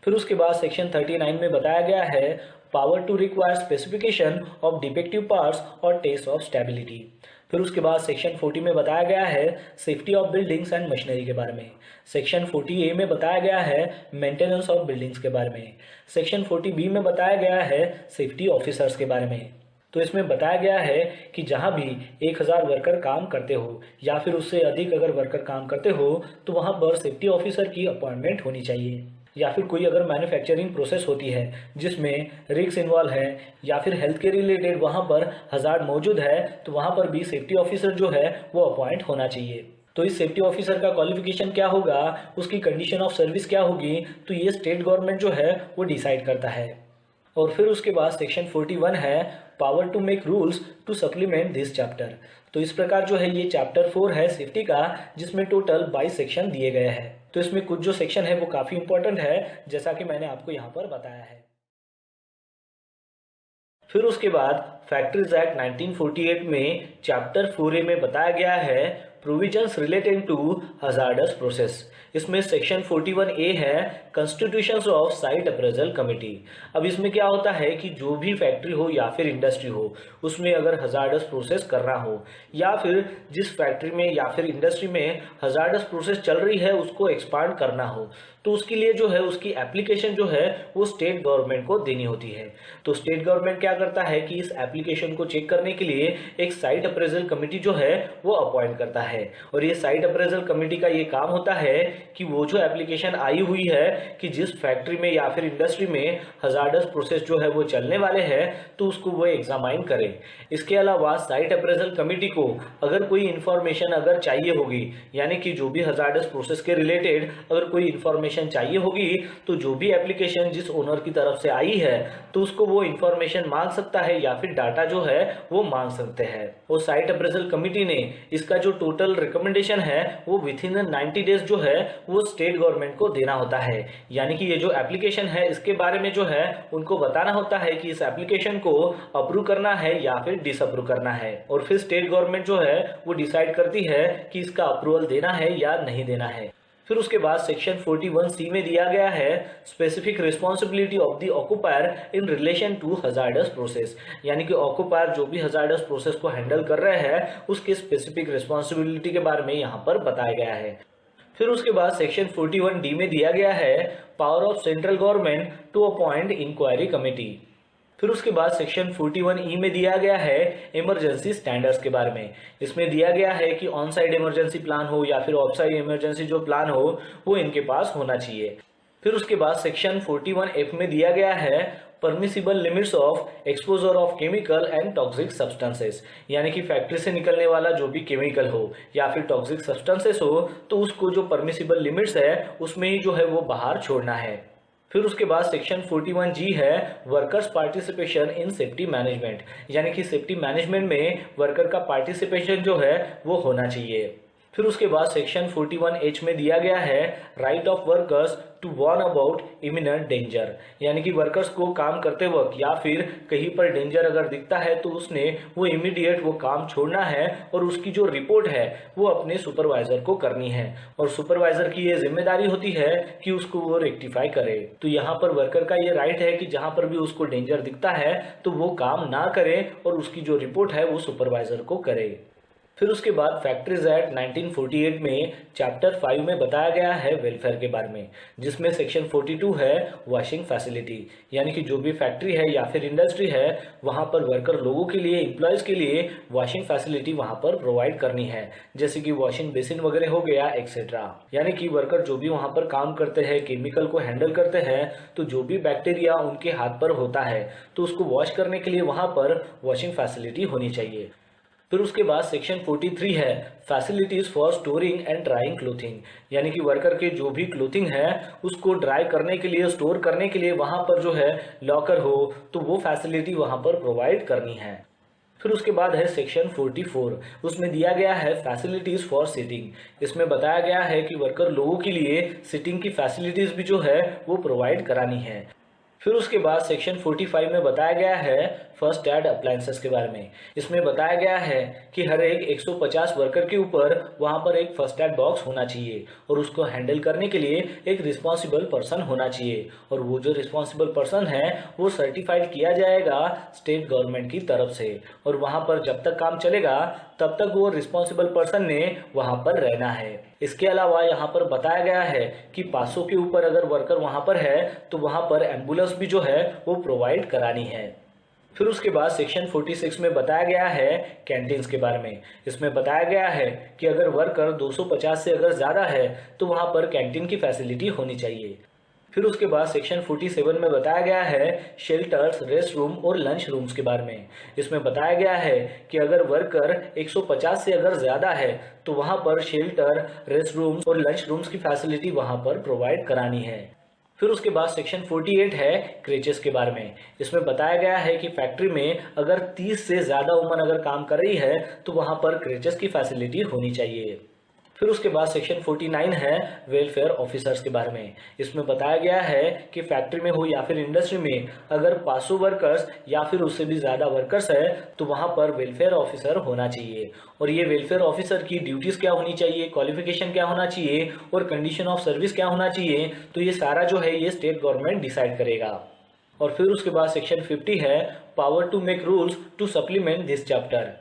फिर उसके बाद सेक्शन 39 में बताया गया है power to require specification of defective parts और टेस्ट ऑफ स्टेबिलिटी। फिर उसके बाद सेक्शन 40 में बताया गया है safety of buildings and machinery के बारे में। सेक्शन 40A में बताया गया है मेंटेनेंस ऑफ बिल्डिंग्स के बारे में। सेक्शन 40B में बताया गया है सेफ्टी ऑफिसर्स के बारे में। तो इसमें बताया गया है कि जहां भी 1000 वर्कर काम करते हो या फिर उससे अधिक अगर वर्कर काम करते हो तो वहां पर सेफ्टी ऑफिसर की अपॉइंटमेंट होनी चाहिए। या फिर कोई अगर मैन्युफैक्चरिंग प्रोसेस होती है जिसमें रिस्क इन्वॉल्व है या फिर हेल्थ के रिलेटेड वहां पर हजार्ड मौजूद है तो वहां पर भी सेफ्टी ऑफिसर जो है वो अपॉइंट होना चाहिए। तो इस सेफ्टी ऑफिसर का क्वालिफिकेशन क्या होगा, उसकी कंडीशन ऑफ सर्विस क्या होगी, तो ये स्टेट गवर्नमेंट जो है वो डिसाइड करता है। और फिर उसके बाद सेक्शन 41 है power to make rules to supplement this chapter. तो इस प्रकार जो है ये चैप्टर 4 है सेफ्टी का, जिसमें टोटल 22 सेक्शन दिए गए हैं। तो इसमें कुछ जो सेक्शन है वो काफी इंपॉर्टेंट है, जैसा कि मैंने आपको यहाँ पर बताया है। फिर उसके बाद फैक्ट्रीज एक्ट 1948 में चैप्टर 4A में बताया गया है provisions relating to hazardous process. इसमें सेक्शन 41A है constitutions of site appraisal committee. अब इसमें क्या होता है कि जो भी फैक्ट्री हो या फिर इंडस्ट्री हो उसमें अगर हजार्डस प्रोसेस करना हो या फिर जिस फैक्ट्री में या फिर इंडस्ट्री में हजार्डस प्रोसेस चल रही है उसको एक्सपांड करना हो, तो उसके लिए जो है उसकी एप्लीकेशन जो है वो स्टेट गवर्नमेंट को देनी होती है। तो स्टेट गवर्नमेंट क्या करता है कि इस एप्लीकेशन को चेक करने के लिए एक साइट अप्रेजल कमेटी जो है वो अपॉइंट करता है। और ये साइट अप्रेजल कमेटी का ये काम होता है कि वो जो एप्लीकेशन आई हुई है कि जिस फैक्ट्री में या फिर इंडस्ट्री में हजार्डस प्रोसेस जो है वो चलने वाले हैं तो उसको वो एग्जामाइन करे। इसके अलावा साइट अप्रेजल कमेटी को अगर कोई इंफॉर्मेशन अगर चाहिए होगी, यानी कि जो भी हजार्डस प्रोसेस के रिलेटेड अगर कोई इंफॉर्मेशन चाहिए होगी, तो जो भी एप्लीकेशन जिस ओनर की तरफ से आई है तो उसको वो इंफॉर्मेशन मांग सकता है या फिर डाटा जो है वो मांग सकते हैं। और साइट अप्रेजल कमेटी ने इसका जो टोटल रिकमेंडेशन है वो विथ इन 90 डेज जो है वो स्टेट गवर्नमेंट को देना होता है। यानी कि ये जो एप्लीकेशन है इसके बारे में जो है उनको बताना होता है कि इस एप्लीकेशन को अप्रूव करना है या फिर डिसअप्रूव करना है। और फिर स्टेट गवर्नमेंट जो है वो डिसाइड करती है कि इसका अप्रूवल देना है या नहीं देना है। फिर उसके बाद सेक्शन 41C में दिया गया है specific responsibility of the occupier in relation to hazardous process. यानी कि ऑक्यूपायर जो भी हजार्डस प्रोसेस को हैंडल कर रहे हैं उसकी स्पेसिफिक रिस्पॉन्सिबिलिटी के बारे में यहाँ पर बताया गया है। फिर उसके बाद सेक्शन 41D में दिया गया है power of central government to appoint inquiry committee. फिर उसके बाद सेक्शन 41E में दिया गया है इमरजेंसी स्टैंडर्ड्स के बारे में। इसमें दिया गया है कि ऑन साइड इमरजेंसी प्लान हो या फिर ऑफ साइड इमरजेंसी जो प्लान हो वो इनके पास होना चाहिए। फिर उसके बाद सेक्शन 41F में दिया गया है permissible limits of exposure of chemical and toxic substances. यानी कि फैक्ट्री से निकलने वाला जो भी केमिकल हो या फिर टॉक्सिक सब्सटेंसेस हो तो उसको जो परमिसिबल लिमिट्स है उसमें ही जो है वो बाहर छोड़ना है। फिर उसके बाद सेक्शन 41G है workers participation in safety management. यानी कि सेफ्टी मैनेजमेंट में वर्कर का पार्टिसिपेशन जो है वो होना चाहिए। फिर उसके बाद सेक्शन 41H में दिया गया है right of workers to warn about imminent danger. यानी कि वर्कर्स को काम करते वक्त या फिर कहीं पर डेंजर अगर दिखता है तो उसने वो इमीडिएट वो काम छोड़ना है और उसकी जो रिपोर्ट है वो अपने सुपरवाइजर को करनी है और सुपरवाइजर की ये जिम्मेदारी होती है कि उसको वो रेक्टिफाई करे। तो यहाँ पर वर्कर का ये राइट है कि जहाँ पर भी उसको डेंजर दिखता है तो वो काम ना करे और उसकी जो रिपोर्ट है वो सुपरवाइजर को करे। फिर उसके बाद फैक्ट्रीज एक्ट 1948 में चैप्टर 5 में बताया गया है वेलफेयर के बारे में, जिसमें सेक्शन 42 है वॉशिंग फैसिलिटी, यानी कि जो भी फैक्ट्री है या फिर इंडस्ट्री है वहां पर वर्कर लोगों के लिए, एम्प्लॉयज के लिए वॉशिंग फैसिलिटी वहां पर प्रोवाइड करनी है, जैसे कि वॉशिंग बेसिन वगैरह हो गया एक्सेट्रा। यानी कि वर्कर जो भी वहां पर काम करते हैं, केमिकल को हैंडल करते हैं, तो जो भी बैक्टीरिया उनके हाथ पर होता है तो उसको वॉश करने के लिए वहां पर वॉशिंग फैसिलिटी होनी चाहिए। फिर उसके बाद सेक्शन 43 है facilities for storing and drawing clothing, यानी कि वर्कर के जो भी क्लोथिंग है उसको ड्राई करने के लिए, स्टोर करने के लिए वहां पर जो है लॉकर हो तो वो फैसिलिटी वहां पर प्रोवाइड करनी है। फिर उसके बाद है सेक्शन 44, उसमें दिया गया है फैसिलिटीज फॉर सिटिंग। इसमें बताया गया है कि वर्कर लोगों के लिए सिटिंग की फैसिलिटीज भी जो है वो प्रोवाइड करानी है। फिर उसके बाद सेक्शन 45 में बताया गया है फर्स्ट एड अप्लायंसेस के बारे में। इसमें बताया गया है कि हर एक 150 वर्कर के ऊपर वहां पर एक फर्स्ट एड बॉक्स होना चाहिए और उसको हैंडल करने के लिए एक रिस्पॉन्सिबल पर्सन होना चाहिए, और वो जो रिस्पॉन्सिबल पर्सन है वो सर्टिफाइड किया जाएगा स्टेट गवर्नमेंट की तरफ से, और वहां पर जब तक काम चलेगा तब तक वो रिस्पॉन्सिबल पर्सन ने वहां पर रहना है। इसके अलावा यहाँ पर बताया गया है कि 500 के ऊपर अगर वर्कर वहां पर है तो वहां पर एम्बुलेंस भी जो है वो प्रोवाइड करानी है। फिर उसके बाद सेक्शन 46 में बताया गया है कैंटीन्स के बारे में। इसमें बताया गया है कि अगर वर्कर 250 से अगर ज़्यादा है तो वहां पर कैंटीन की फैसिलिटी होनी चाहिए। फिर उसके बाद सेक्शन 47 में बताया गया है शेल्टर्स, रेस्ट रूम और लंच रूम्स के बारे में। इसमें बताया गया है कि अगर वर्कर 150 से अगर ज़्यादा है तो वहां पर शेल्टर, रेस्ट रूम्स और लंच रूम्स की फैसिलिटी वहां पर प्रोवाइड करानी है। फिर उसके बाद सेक्शन 48 है क्रेचेस के बारे में। इसमें बताया गया है कि फैक्ट्री में अगर 30 से ज़्यादा वुमन अगर काम कर रही है तो वहां पर क्रेचेस की फैसिलिटी होनी चाहिए। फिर उसके बाद सेक्शन 49 है वेलफेयर ऑफिसर्स के बारे में। इसमें बताया गया है कि फैक्ट्री में हो या फिर इंडस्ट्री में अगर 500 वर्कर्स या फिर उससे भी ज़्यादा वर्कर्स है तो वहां पर वेलफेयर ऑफिसर होना चाहिए, और ये वेलफेयर ऑफिसर की ड्यूटीज़ क्या होनी चाहिए, क्वालिफिकेशन क्या होना चाहिए और कंडीशन ऑफ सर्विस क्या होना चाहिए, तो ये सारा जो है ये स्टेट गवर्नमेंट डिसाइड करेगा। और फिर उसके बाद सेक्शन 50 है power to make rules to supplement this chapter.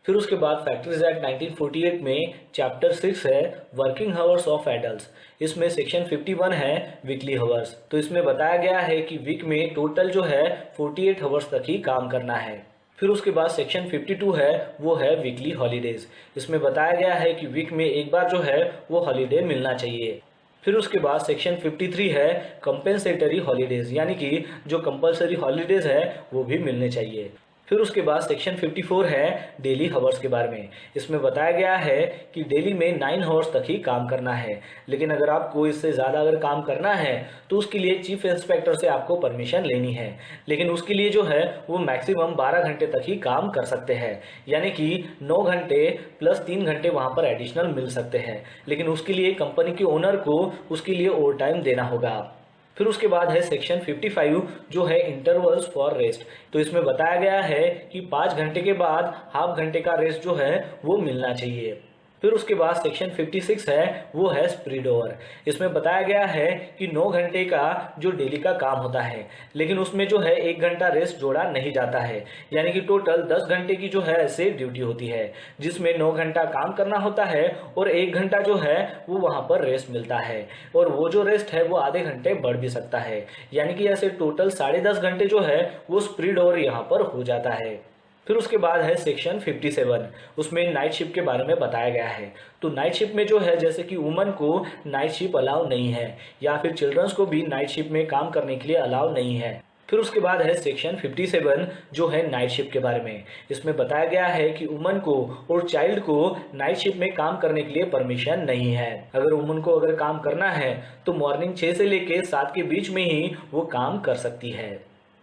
फिर उसके बाद फैक्ट्रीज एक्ट 1948 में चैप्टर 6 है वर्किंग हावर्स ऑफ एडल्ट्स। इसमें सेक्शन 51 है वीकली हावर्स। तो इसमें बताया गया है कि वीक में टोटल जो है 48 हावर्स तक ही काम करना है। फिर उसके बाद सेक्शन 52 है वो है वीकली हॉलीडेज। इसमें बताया गया है कि वीक में एक बार जो है वो हॉलीडे मिलना चाहिए। फिर उसके बाद सेक्शन 53 है कंपेंसेटरी हॉलीडेज, यानी कि जो कंपलसरी हॉलीडेज है वो भी मिलने चाहिए। फिर उसके बाद सेक्शन 54 है डेली हावर्स के बारे में। इसमें बताया गया है कि डेली में 9 हावर्स तक ही काम करना है, लेकिन अगर आपको इससे ज़्यादा अगर काम करना है तो उसके लिए चीफ इंस्पेक्टर से आपको परमिशन लेनी है, लेकिन उसके लिए जो है वो मैक्सिमम 12 घंटे तक ही काम कर सकते हैं, यानी कि 9 घंटे प्लस 3 घंटे वहाँ पर एडिशनल मिल सकते हैं, लेकिन उसके लिए कंपनी के ओनर को उसके लिए ओवर टाइम देना होगा। फिर उसके बाद है सेक्शन 55 जो है इंटरवल्स फॉर रेस्ट। तो इसमें बताया गया है कि 5 घंटे के बाद हाफ घंटे का रेस्ट जो है वो मिलना चाहिए। फिर उसके बाद सेक्शन 56 है वो है स्प्रेड ओवर। इसमें बताया गया है कि 9 घंटे का जो डेली का काम होता है, लेकिन उसमें जो है 1 घंटा रेस्ट जोड़ा नहीं जाता है, यानी कि टोटल 10 घंटे की जो है ऐसे ड्यूटी होती है, जिसमें 9 घंटा काम करना होता है और 1 घंटा जो है वो वहाँ पर रेस्ट मिलता है, और वो जो रेस्ट है वो आधे घंटे बढ़ भी सकता है, यानी कि ऐसे टोटल 10.5 घंटे जो है वो स्प्रेड ओवर यहाँ पर हो जाता है। फिर उसके बाद है सेक्शन 57, उसमें नाइट शिफ्ट के बारे में बताया गया है। तो नाइट शिफ्ट में जो है जैसे कि वुमन को नाइट शिफ्ट अलाउ नहीं है, या फिर चिल्ड्रंस को भी नाइट शिफ्ट में काम करने के लिए अलाउ नहीं है। फिर उसके बाद है सेक्शन 57 जो है नाइट शिफ्ट के बारे में। इसमें बताया गया है कि वुमन को और चाइल्ड को नाइट शिफ्ट में काम करने के लिए परमिशन नहीं है। अगर वुमन को अगर काम करना है तो मॉर्निंग 6 से लेकर 7 के बीच में ही वो काम कर सकती है।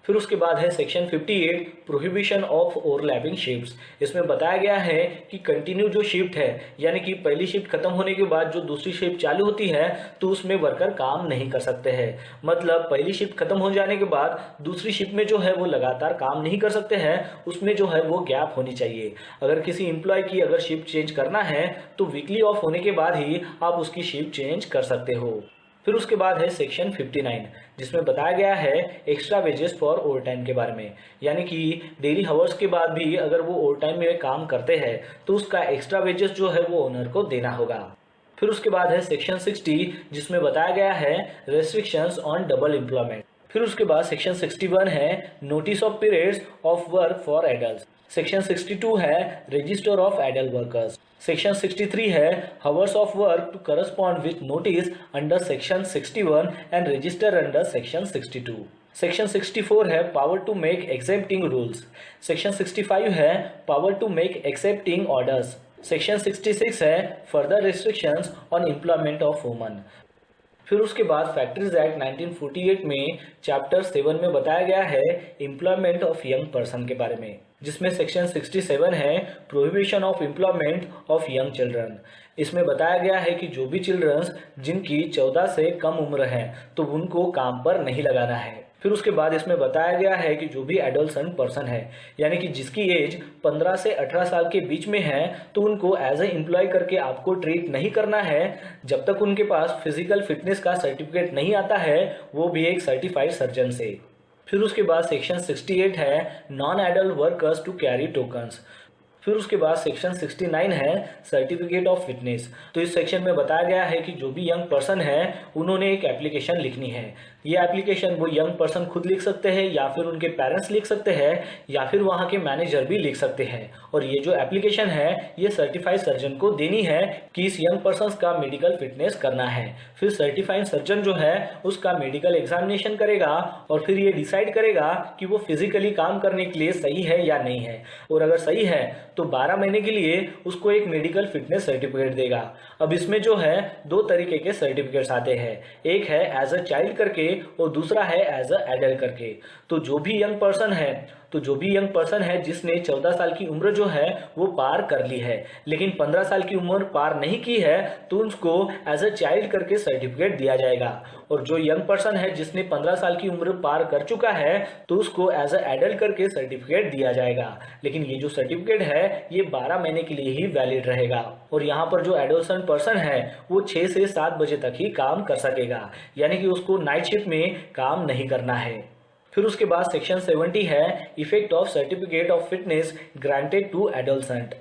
फिर उसके बाद है section 58 prohibition of overlapping shifts. इसमें बताया गया है कि कंटिन्यू जो शिफ्ट है, यानी कि पहली शिफ्ट खत्म होने के बाद जो दूसरी शिफ्ट चालू होती है तो उसमें वर्कर काम नहीं कर सकते हैं। मतलब पहली शिफ्ट खत्म हो जाने के बाद दूसरी शिफ्ट में जो है वो लगातार काम नहीं कर सकते हैं, उसमें जो है वो गैप होनी चाहिए। अगर किसी एम्प्लॉय की अगर शिफ्ट चेंज करना है तो वीकली ऑफ होने के बाद ही आप उसकी शिफ्ट चेंज कर सकते हो। फिर उसके बाद है सेक्शन 59 जिसमें बताया गया है extra wages for over time के बारे में, यानी कि डेली हावर्स के बाद भी अगर वो ओवर टाइम में काम करते हैं तो उसका एक्स्ट्रा वेजेस जो है वो ओनर को देना होगा। फिर उसके बाद है सेक्शन 60, जिसमें बताया गया है रेस्ट्रिक्शंस ऑन डबल एम्प्लॉयमेंट। फिर उसके बाद सेक्शन 61 है notice of periods of work for adult. Section 62 है register of adult workers. Section 63 है hours of work to correspond with notice under section 61 and register under section 62। Section 64 है power to make exempting rules. Section 65 है power to make exempting orders. Section 66 है further restrictions on employment of woman. फिर उसके बाद factories act 1948 में chapter 7 में बताया गया है एम्प्लॉयमेंट ऑफ यंग पर्सन के बारे में, जिसमें सेक्शन 67 है prohibition of employment of young children. इसमें बताया गया है कि जो भी चिल्ड्रंस जिनकी 14 से कम उम्र है तो उनको काम पर नहीं लगाना है। फिर उसके बाद इसमें बताया गया है कि जो भी एडोलसेंट पर्सन है, यानी कि जिसकी एज 15 से 18 साल के बीच में है, तो उनको एज ए एम्प्लॉय करके आपको ट्रीट नहीं करना है जब तक उनके पास फिजिकल फिटनेस का सर्टिफिकेट नहीं आता है, वो भी एक सर्टिफाइड सर्जन से। फिर उसके बाद सेक्शन 68 है non adult workers to carry tokens. फिर उसके बाद सेक्शन 69 है सर्टिफिकेट ऑफ फिटनेस। तो इस सेक्शन में बताया गया है कि जो भी यंग पर्सन है उन्होंने एक एप्लीकेशन लिखनी है। ये एप्लीकेशन वो यंग पर्सन खुद लिख सकते हैं या फिर उनके पेरेंट्स लिख सकते हैं या फिर वहाँ के मैनेजर भी लिख सकते हैं। और ये जो एप्लीकेशन है ये सर्टिफाइड सर्जन को देनी है कि इस यंग पर्सन का मेडिकल फिटनेस करना है। फिर सर्टिफाइड सर्जन जो है उसका मेडिकल एग्जामिनेशन करेगा और फिर ये डिसाइड करेगा कि वो फिजिकली काम करने के लिए सही है या नहीं है, और अगर सही है तो 12 महीने के लिए उसको एक मेडिकल फिटनेस सर्टिफिकेट देगा। अब इसमें जो है 2 तरीके के सर्टिफिकेट्स आते हैं, एक है एज अ चाइल्ड करके और दूसरा है एज अ एडल्ट करके। तो जो भी यंग पर्सन है जिसने 14 साल की उम्र जो है वो पार कर ली है लेकिन 15 साल की उम्र पार नहीं की है तो उसको एज अ चाइल्ड करके सर्टिफिकेट दिया जाएगा। और जो यंग पर्सन है जिसने 15 साल की उम्र पार कर चुका है तो उसको एज अ एडल्ट करके सर्टिफिकेट दिया जाएगा। लेकिन ये जो सर्टिफिकेट है ये 12 महीने के लिए ही वैलिड रहेगा। और यहाँ पर जो एडोलसेंट पर्सन है वो 6 से 7 बजे तक ही काम कर सकेगा, यानी कि उसको नाइट शिफ्ट में काम नहीं करना है। फिर उसके बाद सेक्शन 70 है effect of certificate of fitness granted to adolescent.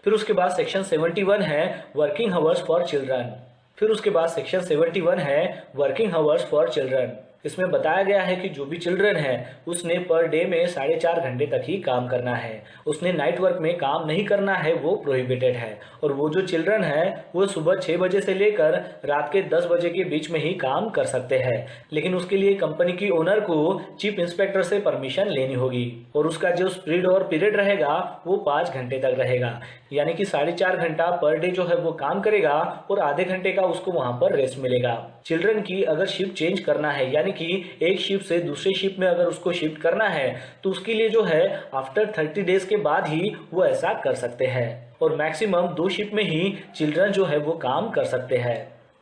फिर उसके बाद सेक्शन 71 है वर्किंग आवर्स फॉर चिल्ड्रन। फिर उसके बाद सेक्शन 71 है वर्किंग आवर्स फॉर चिल्ड्रन। इसमें बताया गया है कि जो भी चिल्ड्रन है उसने पर डे में 4.5 घंटे तक ही काम करना है, उसने नाइट वर्क में काम नहीं करना है, वो प्रोहिबिटेड है। और वो जो चिल्ड्रन है वो सुबह 6 बजे से लेकर रात के 10 बजे के बीच में ही काम कर सकते हैं, लेकिन उसके लिए कंपनी की ओनर को चीफ इंस्पेक्टर से परमिशन लेनी होगी। और उसका जो स्पीड और पीरियड रहेगा वो 5 घंटे तक रहेगा, यानी कि 4.5 घंटा पर डे जो है वो काम करेगा और आधे घंटे का उसको वहां पर रेस्ट मिलेगा। चिल्ड्रन की अगर शिफ्ट चेंज करना है, यानी कि एक शिफ्ट से दूसरे शिफ्ट में अगर उसको शिफ्ट करना है तो उसके लिए जो है आफ्टर 30 डेज के बाद ही वो ऐसा कर सकते हैं। और मैक्सिमम 2 शिफ्ट में ही चिल्ड्रन जो है वो काम कर सकते हैं।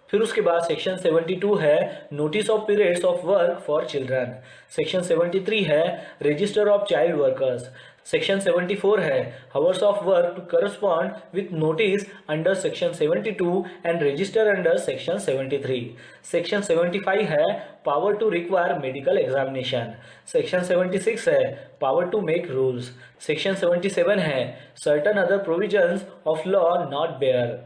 फिर उसके बाद सेक्शन 72 है notice of periods of work for children. Section 73 है register of child workers. Section 74 है hours of work to correspond with notice under section 72 and register under section 73। Section 75 है power to require medical examination. Section 76 है power to make rules. Section 77 है certain other provisions of law not barred.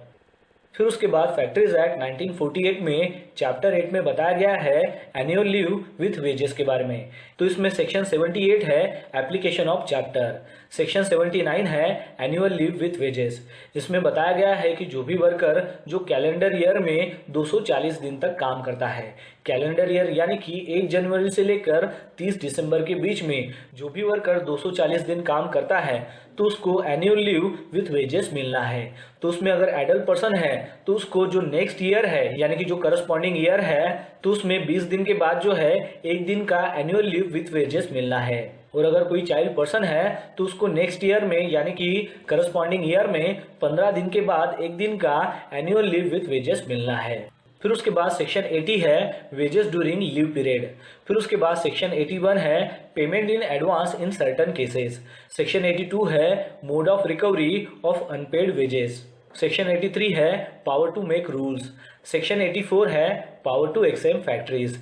फिर उसके बाद factories act 1948 में chapter 8 में बताया गया है एनुअल लीव विथ वेजेस के बारे में। तो इसमें सेक्शन 78 है एप्लीकेशन ऑफ चैप्टर। सेक्शन 79 है एनुअल लीव विथ वेजेस। इसमें बताया गया है कि जो भी वर्कर जो कैलेंडर ईयर में 240 दिन तक काम करता है, कैलेंडर ईयर यानी कि 1 जनवरी से लेकर 30 दिसंबर के बीच में जो भी वर्कर 240 दिन काम करता है तो उसको एनुअल लीव विथ वेजेस मिलना है। तो उसमें अगर एडल्ट पर्सन है तो उसको जो नेक्स्ट ईयर है यानी कि जो करस्पॉन्डिंग ईयर है तो उसमें 20 दिन के बाद जो है 1 दिन का एनुअल लीव विथ वेजेस मिलना है। और अगर कोई चाइल्ड पर्सन है तो उसको नेक्स्ट ईयर में यानी कि करस्पॉन्डिंग ईयर में 15 दिन के बाद 1 दिन का एनुअल लीव विथ वेजेस मिलना है। फिर उसके बाद सेक्शन 80 है वेजेस ड्यूरिंग लीव पीरियड। फिर उसके बाद सेक्शन 81 है payment in advance in certain cases. Section 82 है mode of recovery of unpaid wages. Section 83 है power to make rules. Section 84 है पावर टू एक्सेम्प्ट फैक्ट्रीज।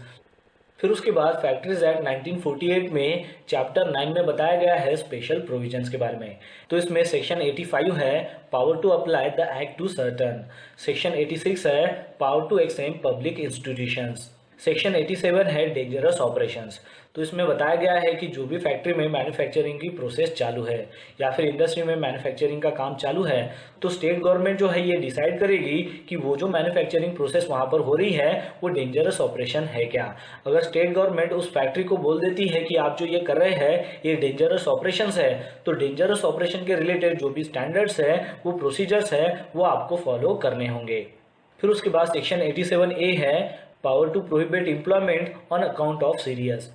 फिर उसके बाद फैक्ट्रीज एक्ट 1948 में चैप्टर 9 में बताया गया है स्पेशल प्रोविजंस के बारे में। तो इसमें सेक्शन 85 है power to apply the act to certain, section 86 है power to extend public institutions, section 87 है डेंजरस ऑपरेशंस। तो इसमें बताया गया है कि जो भी फैक्ट्री में मैन्युफैक्चरिंग की प्रोसेस चालू है या फिर इंडस्ट्री में मैन्युफैक्चरिंग का काम चालू है तो स्टेट गवर्नमेंट जो है ये डिसाइड करेगी कि वो जो मैन्युफैक्चरिंग प्रोसेस वहाँ पर हो रही है वो डेंजरस ऑपरेशन है क्या। अगर स्टेट गवर्नमेंट उस फैक्ट्री को बोल देती है कि आप जो ये कर रहे हैं ये डेंजरस ऑपरेशन है तो डेंजरस ऑपरेशन के रिलेटेड जो भी स्टैंडर्ड्स है वो प्रोसीजर्स है वो आपको फॉलो करने होंगे। फिर उसके बाद सेक्शन 87A है power to prohibit employment on account of serious.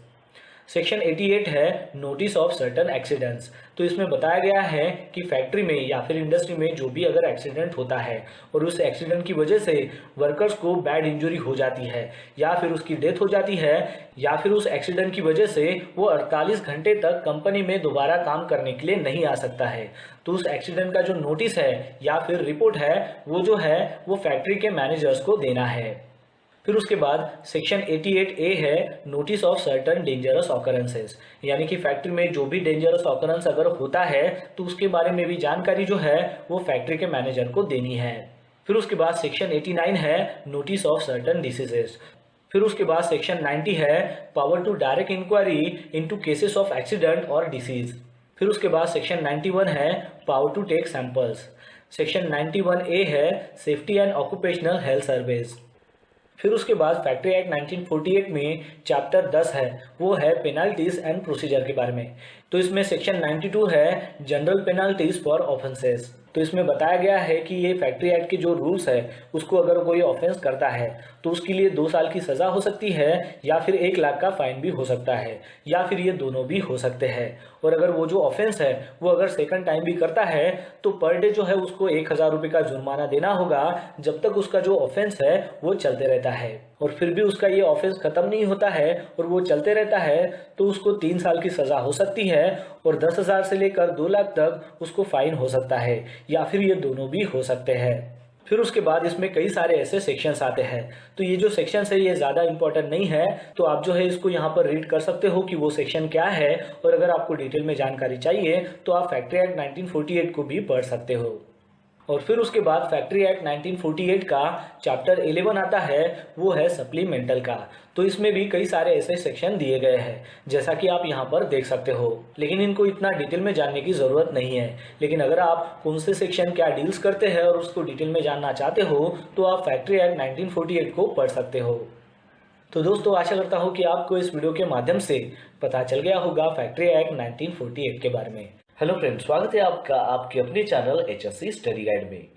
Section 88 है नोटिस ऑफ सर्टन एक्सीडेंट्स। तो इसमें बताया गया है कि फैक्ट्री में या फिर इंडस्ट्री में जो भी अगर एक्सीडेंट होता है और उस एक्सीडेंट की वजह से वर्कर्स को बैड इंजरी हो जाती है या फिर उसकी डेथ हो जाती है या फिर उस एक्सीडेंट की वजह से वो 48 घंटे तक कंपनी में दोबारा काम करने के लिए नहीं आ सकता है तो उस एक्सीडेंट का जो नोटिस है या फिर रिपोर्ट है वो जो है वो फैक्ट्री के मैनेजर्स को देना है। फिर उसके बाद सेक्शन 88A है notice of certain dangerous occurrences, यानी कि फैक्ट्री में जो भी डेंजरस ऑकरेंस अगर होता है तो उसके बारे में भी जानकारी जो है वो फैक्ट्री के मैनेजर को देनी है। फिर उसके बाद सेक्शन 89 है नोटिस ऑफ सर्टन डिसीजेस। फिर उसके बाद सेक्शन 90 है power to direct inquiry into cases of accident और डिसीज। फिर उसके बाद सेक्शन 91 है power to take samples. Section 91A है safety and occupational health service. फिर उसके बाद फैक्ट्री एक्ट 1948 में चैप्टर 10 है वो है पेनाल्टीज एंड प्रोसीजर के बारे में। तो इसमें सेक्शन 92 है जनरल पेनाल्टीज फॉर ऑफेंसेस। तो इसमें बताया गया है कि ये फैक्ट्री एक्ट के जो रूल्स है उसको अगर कोई ऑफेंस करता है तो उसके लिए 2 साल की सजा हो सकती है या फिर 1 लाख का फाइन भी हो सकता है या फिर ये दोनों भी हो सकते हैं। और अगर वो जो ऑफेंस है वो अगर सेकंड टाइम भी करता है तो पर डे जो है उसको 1000 रुपये का जुर्माना देना होगा जब तक उसका जो ऑफेंस है वो चलते रहता है। और फिर भी उसका ये ऑफेंस खत्म नहीं होता है और वो चलते रहता है तो उसको 3 साल की सजा हो सकती है और 10,000 से लेकर 2 लाख तक उसको फाइन हो सकता है या फिर ये दोनों भी हो सकते हैं। फिर उसके बाद इसमें कई सारे ऐसे सेक्शंस आते हैं तो ये जो सेक्शंस है ये ज़्यादा इंपॉर्टेंट नहीं है तो आप जो है इसको यहाँ पर रीड कर सकते हो कि वो सेक्शन क्या है और अगर आपको डिटेल में जानकारी चाहिए तो आप फैक्ट्री एक्ट 1948 को भी पढ़ सकते हो। और फिर उसके बाद फैक्ट्री एक्ट 1948 का चैप्टर 11 आता है वो है सप्लीमेंटल का। तो इसमें भी कई सारे ऐसे सेक्शन दिए गए हैं जैसा कि आप यहाँ पर देख सकते हो, लेकिन इनको इतना डिटेल में जानने की ज़रूरत नहीं है। लेकिन अगर आप कौन से सेक्शन क्या डील्स करते हैं और उसको डिटेल में जानना चाहते हो तो आप फैक्ट्री एक्ट 1948 को पढ़ सकते हो। तो दोस्तों आशा करता हूँ कि आपको इस वीडियो के माध्यम से पता चल गया होगा फैक्ट्री एक्ट 1948 के बारे में। हेलो फ्रेंड्स, स्वागत है आपका आपके अपने चैनल HSC स्टडी गाइड में।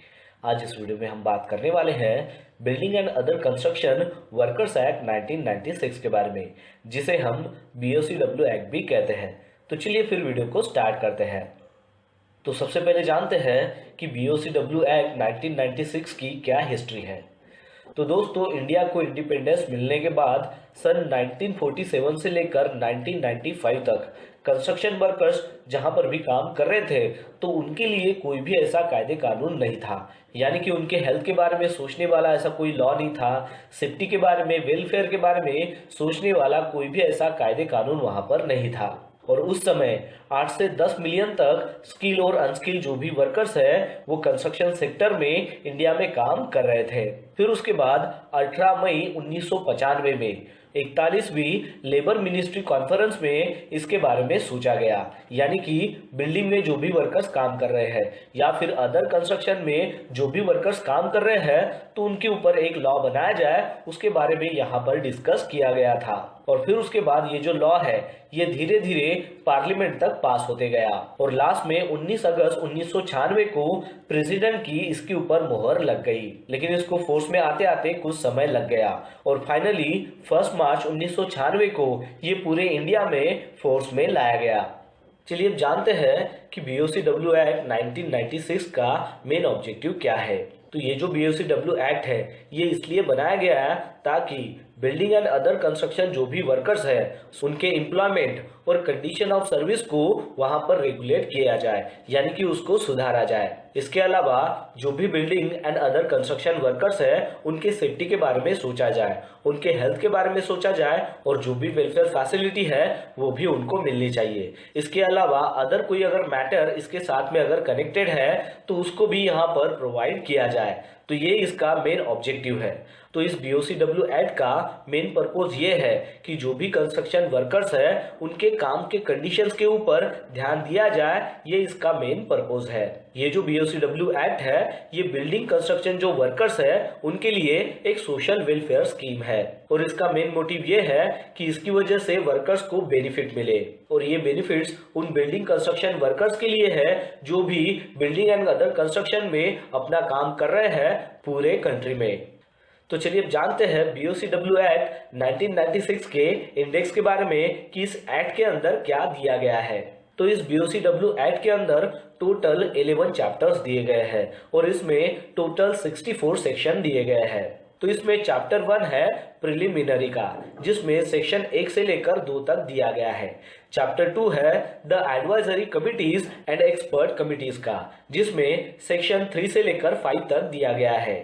आज इस वीडियो में हम बात करने वाले हैं building and other construction workers act 1996 के बारे में, जिसे हम BOCW एक्ट भी कहते हैं। तो चलिए फिर वीडियो को स्टार्ट करते हैं। तो सबसे पहले जानते हैं कि BOCW एक्ट 1996 की क्या हिस्ट्री है। तो दोस्तों इंडिया को इंडिपेंडेंस मिलने के बाद सन 1947 से लेकर 1995 तक कंस्ट्रक्शन वर्कर्स जहां पर भी काम कर रहे थे तो उनके लिए कोई भी ऐसा कायदे कानून नहीं था, यानी कि उनके हेल्थ के बारे में सोचने वाला ऐसा कोई लॉ नहीं था, सेफ्टी के बारे में, वेलफेयर के बारे में सोचने वाला कोई भी ऐसा कायदे कानून वहां पर नहीं था। और उस समय 8 से 10 मिलियन तक स्किल और अनस्किल जो भी वर्कर्स है वो कंस्ट्रक्शन सेक्टर में इंडिया में काम कर रहे थे। फिर उसके बाद 18 मई 1995 में 41वीं लेबर मिनिस्ट्री कॉन्फ्रेंस में इसके बारे में सोचा गया, यानी कि बिल्डिंग में जो भी वर्कर्स काम कर रहे हैं या फिर अदर कंस्ट्रक्शन में जो भी वर्कर्स काम कर रहे हैं तो उनके ऊपर एक लॉ बनाया जाए, उसके बारे में यहाँ पर डिस्कस किया गया था। और फिर उसके बाद ये जो लॉ है ये धीरे धीरे पार्लियामेंट तक पास होते गया और लास्ट में 19 अगस्त 1996 को प्रेसिडेंट की इसके ऊपर मोहर लग गई, लेकिन इसको फोर्स में आते आते कुछ समय लग गया और फाइनली 1 मार्च 1996 को ये पूरे इंडिया में फोर्स में लाया गया। चलिए अब जानते हैं कि BOCW एक्ट 1996 का मेन ऑब्जेक्टिव क्या है। तो ये जो BOCW एक्ट है ये इसलिए बनाया गया है ताकि बिल्डिंग एंड अदर कंस्ट्रक्शन जो भी वर्कर्स है उनके एम्प्लॉयमेंट और कंडीशन ऑफ सर्विस को वहां पर रेगुलेट किया जाए, यानी कि उसको सुधारा जाए। इसके अलावा जो भी building and other construction workers है उनके सेफ्टी के बारे में सोचा जाए, उनके हेल्थ के बारे में सोचा जाए और जो भी वेलफेयर फैसिलिटी है वो भी उनको मिलनी चाहिए। इसके अलावा अदर कोई अगर मैटर इसके साथ में अगर कनेक्टेड है तो उसको भी यहाँ पर प्रोवाइड किया जाए। तो ये इसका मेन ऑब्जेक्टिव है। तो इस BOCW एक्ट का मेन पर्पस ये है कि जो भी कंस्ट्रक्शन वर्कर्स है उनके काम के कंडीशंस के ऊपर ध्यान दिया जाए, ये इसका मेन पर्पस है। ये जो BOCW एक्ट है ये बिल्डिंग कंस्ट्रक्शन जो वर्कर्स है उनके लिए एक सोशल वेलफेयर स्कीम है और इसका मेन मोटिव ये है कि इसकी वजह से वर्कर्स को बेनिफिट मिले और ये बेनिफिट्स उन बिल्डिंग कंस्ट्रक्शन वर्कर्स के लिए है जो भी बिल्डिंग एंड अदर कंस्ट्रक्शन में अपना काम कर रहे हैं पूरे कंट्री में। तो चलिए अब जानते हैं BOCW एक्ट 1996 के इंडेक्स के बारे में कि इस एक्ट के अंदर क्या दिया गया है। तो इस BOCW एक्ट के अंदर टोटल 11 चैप्टर्स दिए गए हैं और इसमें टोटल 64 सेक्शन दिए गए हैं। तो इसमें चैप्टर 1 है प्रिलिमिनरी का, जिसमें सेक्शन 1 से लेकर 2 तक दिया गया है। चैप्टर 2 है the advisory committees and expert committees का, जिसमें सेक्शन 3 से लेकर 5 तक दिया गया है।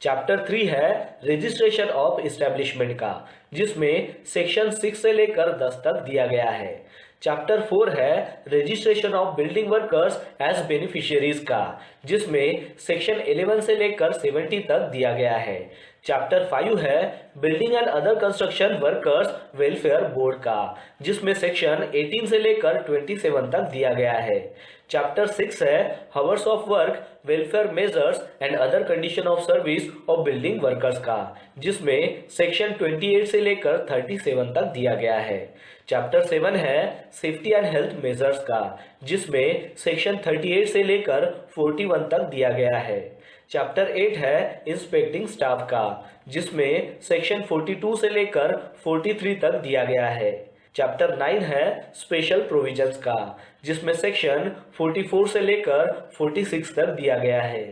चैप्टर 3 है रजिस्ट्रेशन ऑफ एस्टेब्लिशमेंट का, जिसमें सेक्शन 6 से लेकर 10 तक दिया गया है। चैप्टर 4 है registration of building workers as beneficiaries का, जिसमें सेक्शन 11 से लेकर 70 तक दिया गया है। चैप्टर 5 है building and other construction workers welfare board का, जिसमें सेक्शन 18 से लेकर 27 तक दिया गया है। चैप्टर 6 है hours of work welfare measures and other condition of service of building workers का, जिसमें सेक्शन 28 से लेकर 37 तक दिया गया है। चैप्टर 7 है सेफ्टी एंड हेल्थ मेजर्स का, जिसमें सेक्शन 38 से लेकर 41 तक दिया गया है। चैप्टर 8 है इंस्पेक्टिंग स्टाफ का, जिसमें सेक्शन 42 से लेकर 43 तक दिया गया है। चैप्टर 9 है स्पेशल प्रोविजंस का, जिसमें सेक्शन 44 से लेकर 46 तक दिया गया है।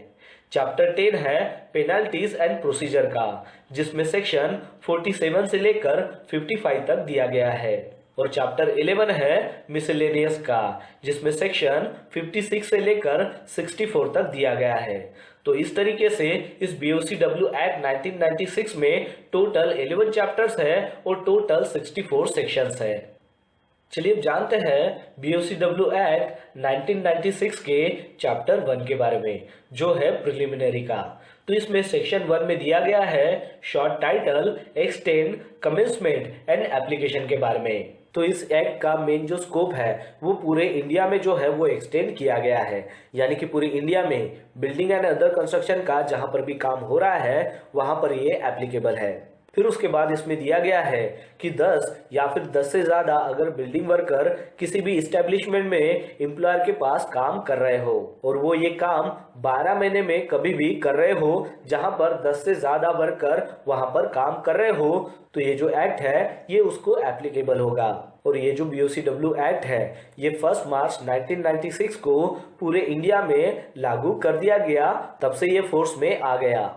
चैप्टर 10 है पेनल्टीज एंड प्रोसीजर का, जिसमें सेक्शन 47 से लेकर 55 तक दिया गया है। और चैप्टर 11 है मिसलेनियस का, जिसमें सेक्शन 56 से लेकर 64 तक दिया गया है। तो इस तरीके से इस BOCW एक्ट 1996 में टोटल 11 चैप्टर्स है और टोटल 64 सेक्शंस है। चलिए अब जानते हैं BOCW एक्ट 1996 के चैप्टर 1 के बारे में, जो है प्रिलिमिनरी का। तो इसमें सेक्शन 1 में दिया गया है short title extend commencement and application के बारे में। तो इस एक्ट का मेन जो स्कोप है वो पूरे इंडिया में जो है वो एक्सटेंड किया गया है, यानी कि पूरी इंडिया में बिल्डिंग एंड अदर कंस्ट्रक्शन का जहां पर भी काम हो रहा है वहां पर ये एप्लीकेबल है। फिर उसके बाद इसमें दिया गया है कि 10 या फिर 10 से ज़्यादा अगर बिल्डिंग वर्कर किसी भी इस्टेब्लिशमेंट में एम्प्लॉयर के पास काम कर रहे हो और वो ये काम 12 महीने में कभी भी कर रहे हो जहां पर 10 से ज़्यादा वर्कर वहां पर काम कर रहे हो, तो ये जो एक्ट है ये उसको एप्लीकेबल होगा। और ये जो BOCW एक्ट है ये 1 मार्च 1996 को पूरे इंडिया में लागू कर दिया गया, तब से ये फोर्स में आ गया।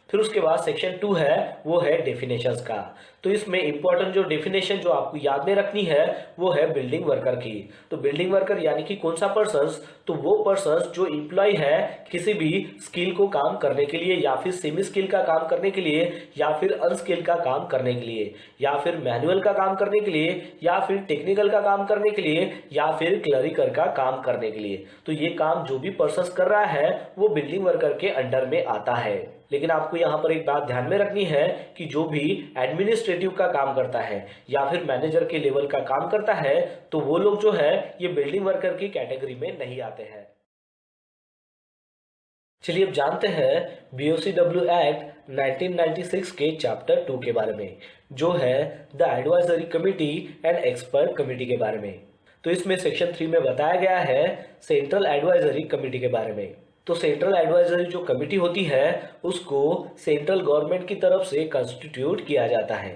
फिर उसके बाद सेक्शन 2 है वो है डेफिनेशंस का। तो इसमें इंपॉर्टेंट जो डेफिनेशन जो आपको याद में रखनी है वो है बिल्डिंग वर्कर की। तो बिल्डिंग वर्कर यानी कि कौन सा पर्सन्स, तो वो पर्सन्स जो एम्प्लॉय है किसी भी स्किल को काम करने के लिए या फिर सेमी स्किल का काम करने के लिए या फिर अनस्किल का काम करने के लिए या फिर मैनुअल का काम करने के लिए या फिर टेक्निकल का काम करने के लिए या फिर क्लरिकल का काम करने के लिए। तो ये काम जो भी पर्सन्स कर रहा है वो बिल्डिंग वर्कर के अंडर में आता है। लेकिन आपको यहाँ पर एक बात ध्यान में रखनी है कि जो भी एडमिनिस्ट्रेटिव का काम करता है या फिर मैनेजर के लेवल का काम करता है तो वो लोग जो है ये बिल्डिंग वर्कर की कैटेगरी में नहीं आते हैं। चलिए अब जानते हैं BOCW एक्ट 1996 के चैप्टर 2 के बारे में, जो है the advisory committee and expert committee के बारे में। तो इसमें सेक्शन 3 में बताया गया है सेंट्रल एडवाइजरी कमिटी के बारे में। तो सेंट्रल एडवाइजरी जो कमिटी होती है उसको सेंट्रल गवर्नमेंट की तरफ से कंस्टिट्यूट किया जाता है।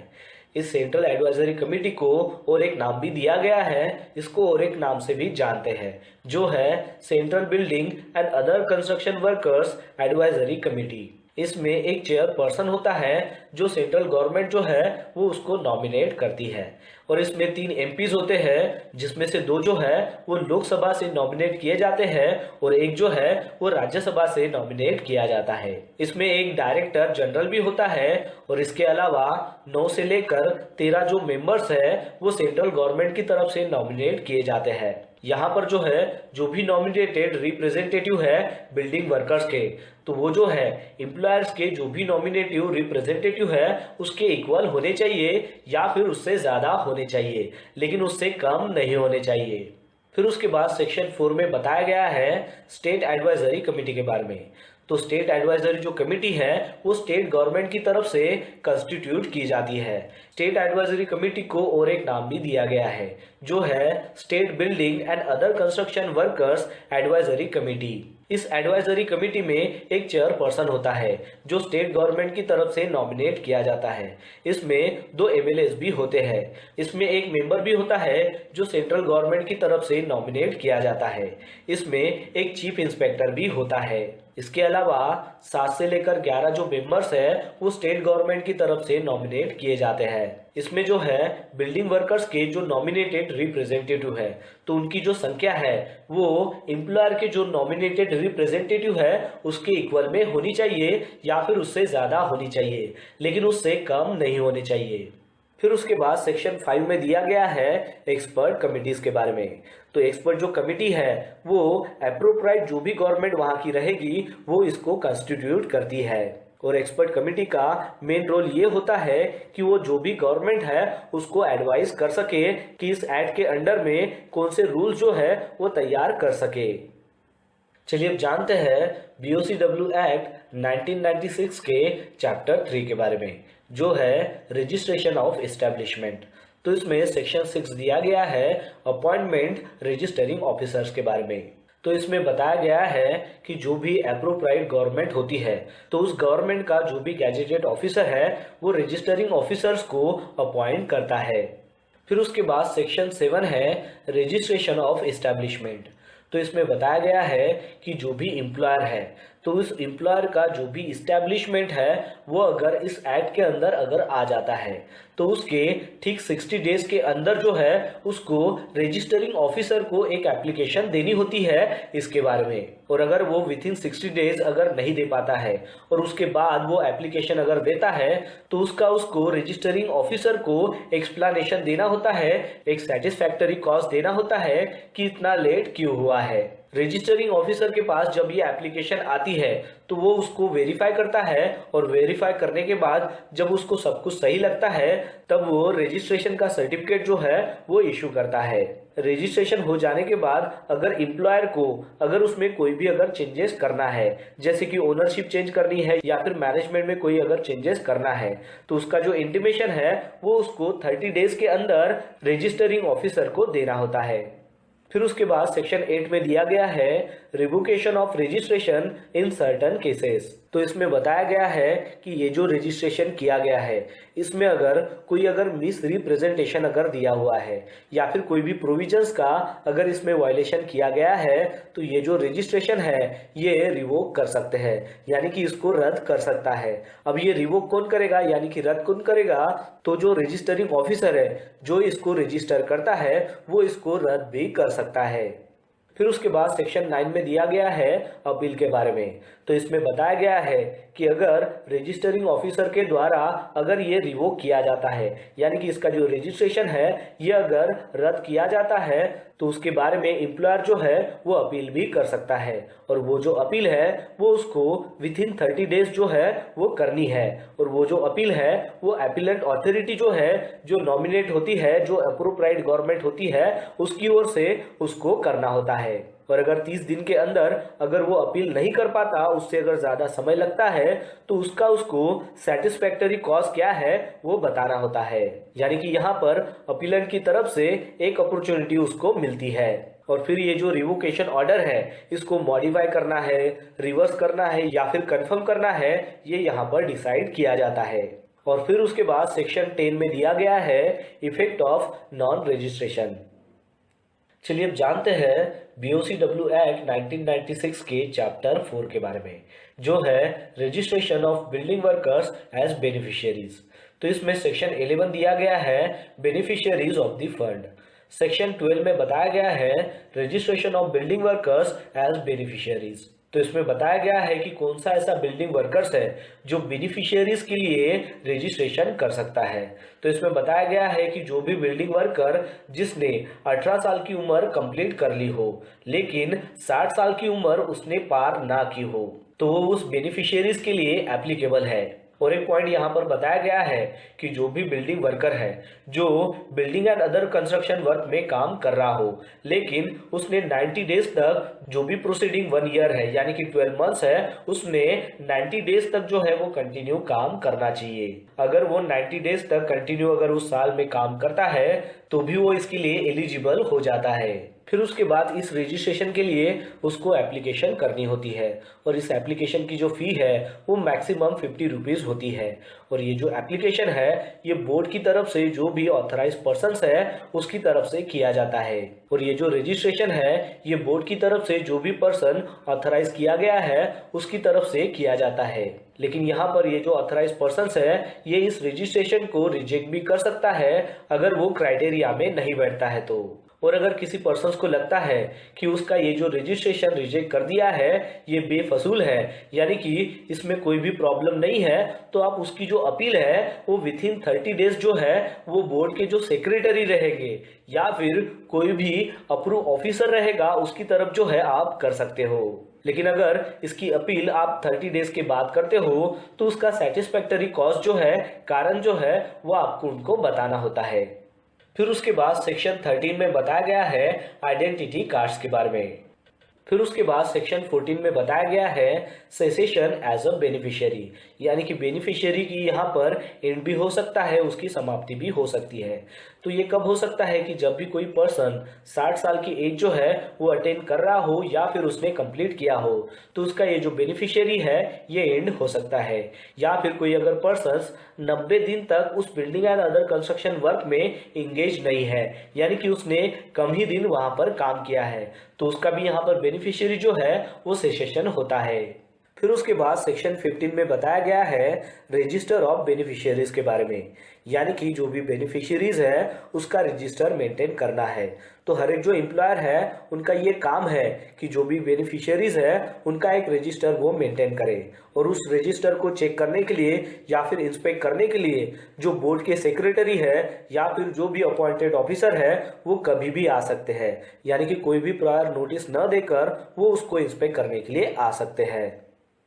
इस सेंट्रल एडवाइजरी कमेटी को और एक नाम भी दिया गया है, इसको और एक नाम से भी जानते हैं, जो है central building and other construction workers advisory committee. इसमें एक चेयरपर्सन होता है जो सेंट्रल गवर्नमेंट जो है वो उसको नॉमिनेट करती है, और इसमें 3 एमपीज होते हैं जिसमें से 2 जो है वो लोकसभा से नॉमिनेट किए जाते हैं और एक जो है वो राज्यसभा से नॉमिनेट किया जाता है। इसमें एक डायरेक्टर जनरल भी होता है और इसके अलावा 9 से लेकर 13 जो मेंबर्स है वो सेंट्रल गवर्नमेंट की तरफ से नॉमिनेट किए जाते हैं। यहाँ पर जो है जो भी नॉमिनेटेड रिप्रेजेंटेटिव है बिल्डिंग वर्कर्स के, तो वो जो है एम्प्लॉयर्स के जो भी नॉमिनेटिव रिप्रेजेंटेटिव है उसके इक्वल होने चाहिए या फिर उससे ज्यादा होने चाहिए, लेकिन उससे कम नहीं होने चाहिए। फिर उसके बाद सेक्शन 4 में बताया गया है स्टेट एडवाइजरी कमेटी के बारे में। तो स्टेट एडवाइजरी जो कमेटी है वो स्टेट गवर्नमेंट की तरफ से कंस्टिट्यूट की जाती है। स्टेट एडवाइजरी कमेटी को और एक नाम भी दिया गया है जो है state building and other construction workers advisory committee. इस एडवाइजरी कमेटी में एक चेयरपर्सन होता है जो स्टेट गवर्नमेंट की तरफ से नॉमिनेट किया जाता है। इसमें 2 एमएलएस भी होते हैं। इसमें एक मेंबर भी होता है जो सेंट्रल गवर्नमेंट की तरफ से नॉमिनेट किया जाता है। इसमें एक चीफ इंस्पेक्टर भी होता है। इसके अलावा 7 से लेकर 11 जो मेंबर्स है वो स्टेट गवर्नमेंट की तरफ से नॉमिनेट किए जाते हैं। इसमें जो है बिल्डिंग वर्कर्स के जो नॉमिनेटेड रिप्रेजेंटेटिव है तो उनकी जो संख्या है वो एम्प्लॉयर के जो नॉमिनेटेड रिप्रेजेंटेटिव है उसके इक्वल में होनी चाहिए या फिर उससे ज्यादा होनी चाहिए, लेकिन उससे कम नहीं होनी चाहिए। फिर उसके बाद सेक्शन 5 में दिया गया है एक्सपर्ट कमिटीज के बारे में। तो एक्सपर्ट जो कमिटी है वो एप्रोप्राइट जो भी गवर्नमेंट वहां की रहेगी वो इसको कंस्टिट्यूट करती है, और एक्सपर्ट कमिटी का मेन रोल ये होता है कि वो जो भी गवर्नमेंट है उसको एडवाइस कर सके कि इस एक्ट के अंडर में कौन से रूल जो है वो तैयार कर सके। चलिए अब जानते हैं BOCW एक्ट 1996 के चैप्टर 3 के बारे में जो है रजिस्ट्रेशन ऑफ एस्टेब्लिशमेंट। तो इसमें सेक्शन 6 दिया गया है अपॉइंटमेंट रजिस्टरिंग ऑफिसर्स के बारे में। तो इसमें बताया गया है कि जो भी एप्रोप्राइट गवर्नमेंट होती है तो उस गवर्नमेंट का जो भी गैजेटेड ऑफिसर है वो रजिस्टरिंग ऑफिसर्स को अपॉइंट करता है। फिर उसके बाद सेक्शन 7 है रजिस्ट्रेशन ऑफ एस्टेब्लिशमेंट। तो इसमें बताया गया है कि जो भी एम्प्लॉयर है तो उस एम्प्लॉयर का जो भी इस्टेब्लिशमेंट है वो अगर इस एक्ट के अंदर अगर आ जाता है तो उसके ठीक 60 डेज के अंदर जो है उसको रजिस्टरिंग ऑफिसर को एक एप्लीकेशन देनी होती है इसके बारे में, और अगर वो विथ इन 60 डेज अगर नहीं दे पाता है और उसके बाद वो एप्लीकेशन अगर देता है तो उसको रजिस्टरिंग ऑफिसर को एक्सप्लेनेशन देना होता है, एक सेटिस्फैक्टरी कॉज देना होता है कि इतना लेट क्यों हुआ है। रजिस्टरिंग ऑफिसर के पास जब ये एप्लीकेशन आती है तो वो उसको वेरीफाई करता है, और वेरीफाई करने के बाद जब उसको सब कुछ सही लगता है तब वो रजिस्ट्रेशन का सर्टिफिकेट जो है वो इशू करता है। रजिस्ट्रेशन हो जाने के बाद अगर एम्प्लॉयर को अगर उसमें कोई भी अगर चेंजेस करना है, जैसे कि ओनरशिप चेंज करनी है या फिर मैनेजमेंट में कोई अगर चेंजेस करना है, तो उसका जो इंटीमेशन है वो उसको 30 डेज के अंदर रजिस्टरिंग ऑफिसर को देना होता है। फिर उसके बाद सेक्शन 8 में दिया गया है revocation of registration in certain cases. तो इसमें बताया गया है कि ये जो रजिस्ट्रेशन किया गया है इसमें अगर कोई अगर मिस रिप्रेजेंटेशन अगर दिया हुआ है या फिर कोई भी प्रोविजंस का अगर इसमें वायलेशन किया गया है तो ये जो रजिस्ट्रेशन है ये रिवोक कर सकते हैं, यानी कि इसको रद्द कर सकता है। अब ये रिवोक कौन करेगा यानी कि रद्द कौन करेगा, तो जो रजिस्टरिंग ऑफिसर है जो इसको रजिस्टर करता है वो इसको रद्द भी कर सकता है। फिर उसके बाद सेक्शन 9 में दिया गया है अपील के बारे में। तो इसमें बताया गया है कि अगर रजिस्टरिंग ऑफिसर के द्वारा अगर ये रिवोक किया जाता है यानी कि इसका जो रजिस्ट्रेशन है ये अगर रद्द किया जाता है तो उसके बारे में एम्प्लॉयर जो है वो अपील भी कर सकता है, और वो जो अपील है वो उसको विथ इन 30 डेज जो है वो करनी है, और वो जो अपील है वो अपीलेंट अथॉरिटी जो है जो नॉमिनेट होती है जो अप्रोप्राइट गवर्नमेंट होती है उसकी ओर से उसको करना होता है। और अगर 30 दिन के अंदर अगर वो अपील नहीं कर पाता, उससे अगर ज्यादा समय लगता है तो उसको सेटिस्फैक्टरी कॉज क्या है वो बताना होता है, यानी कि यहाँ पर अपीलेंट की तरफ से एक अपॉर्चुनिटी उसको मिलती है। और फिर ये जो रिवोकेशन ऑर्डर है इसको मॉडिफाई करना है, रिवर्स करना है या फिर कंफर्म करना है, ये यहाँ पर डिसाइड किया जाता है। और फिर उसके बाद सेक्शन 10 में दिया गया है इफेक्ट ऑफ नॉन रजिस्ट्रेशन। चलिए अब जानते हैं BOCW एक्ट 1996 के चैप्टर 4 के बारे में, जो है registration of building workers as beneficiaries. तो इसमें सेक्शन 11 दिया गया है beneficiaries of the fund. Section 12 में बताया गया है registration of building workers as beneficiaries. तो इसमें बताया गया है कि कौन सा ऐसा बिल्डिंग वर्कर्स है जो बेनिफिशियरीज के लिए रजिस्ट्रेशन कर सकता है। तो इसमें बताया गया है कि जो भी बिल्डिंग वर्कर जिसने 18 साल की उम्र कंप्लीट कर ली हो लेकिन 60 साल की उम्र उसने पार ना की हो, तो वो उस बेनिफिशियरीज के लिए एप्लीकेबल है। और एक पॉइंट यहाँ पर बताया गया है कि जो भी बिल्डिंग वर्कर है जो building and other construction work में काम कर रहा हो लेकिन उसने 90 डेज तक जो भी प्रोसीडिंग 1 ईयर है यानी कि 12 मंथ्स है उसने 90 डेज तक जो है वो कंटिन्यू काम करना चाहिए। अगर वो 90 डेज तक कंटिन्यू अगर उस साल में काम करता है तो भी वो इसके लिए एलिजिबल हो जाता है। फिर उसके बाद इस रजिस्ट्रेशन के लिए उसको एप्लीकेशन करनी होती है और इस एप्लीकेशन की जो फी है वो मैक्सिमम 50 रुपीज़ होती है। और ये जो एप्लीकेशन है ये बोर्ड की तरफ से जो भी ऑथराइज पर्सन्स है उसकी तरफ से किया जाता है। और ये जो रजिस्ट्रेशन है ये बोर्ड की तरफ से जो भी पर्सन ऑथराइज किया गया है उसकी तरफ से किया जाता है। लेकिन यहाँ पर ये जो ऑथराइज पर्सन्स है ये इस रजिस्ट्रेशन को रिजेक्ट भी कर सकता है अगर वो क्राइटेरिया में नहीं बैठता है तो। और अगर किसी पर्सन को लगता है कि उसका ये जो रजिस्ट्रेशन रिजेक्ट कर दिया है ये बेफसूल है यानी कि इसमें कोई भी प्रॉब्लम नहीं है, तो आप उसकी जो अपील है वो विथिन 30 डेज जो है वो बोर्ड के जो सेक्रेटरी रहेंगे या फिर कोई भी अप्रूव ऑफिसर रहेगा उसकी तरफ जो है आप कर सकते हो। लेकिन अगर इसकी अपील आप 30 डेज के बाद करते हो तो उसका सेटिस्फैक्टरी कॉज जो है कारण जो है वो आपको उनको बताना होता है। फिर उसके बाद सेक्शन 13 में बताया गया है आइडेंटिटी कार्ड्स के बारे में। फिर उसके बाद सेक्शन 14 में बताया गया है सेसेशन एज अ बेनिफिशियरी, यानी कि बेनिफिशियरी की यहाँ पर एंड भी हो सकता है उसकी समाप्ति भी हो सकती है। तो ये कब हो सकता है कि जब भी कोई पर्सन 60 साल की एज जो है वो अटेन कर रहा हो या फिर उसने कंप्लीट किया हो तो उसका ये जो बेनिफिशियरी है ये एंड हो सकता है। या फिर कोई अगर पर्सन 90 दिन तक उस building and other construction work में इंगेज नहीं है यानी कि उसने कम ही दिन वहां पर काम किया है तो उसका भी यहाँ पर बेनिफिशियरी जो है वो सेसेशन होता है। फिर उसके बाद सेक्शन 15 में बताया गया है रजिस्टर ऑफ बेनिफिशियरीज के बारे में, यानी कि जो भी बेनिफिशियरीज है उसका रजिस्टर मेंटेन करना है। तो हर एक जो एम्प्लॉयर है उनका ये काम है कि जो भी बेनिफिशियरीज है उनका एक रजिस्टर वो मेंटेन करे और उस रजिस्टर को चेक करने के लिए या फिर इंस्पेक्ट करने के लिए जो बोर्ड के सेक्रेटरी है या फिर जो भी अपॉइंटेड ऑफिसर है वो कभी भी आ सकते हैं, यानी कि कोई भी प्रायर नोटिस न देकर वो उसको इंस्पेक्ट करने के लिए आ सकते हैं।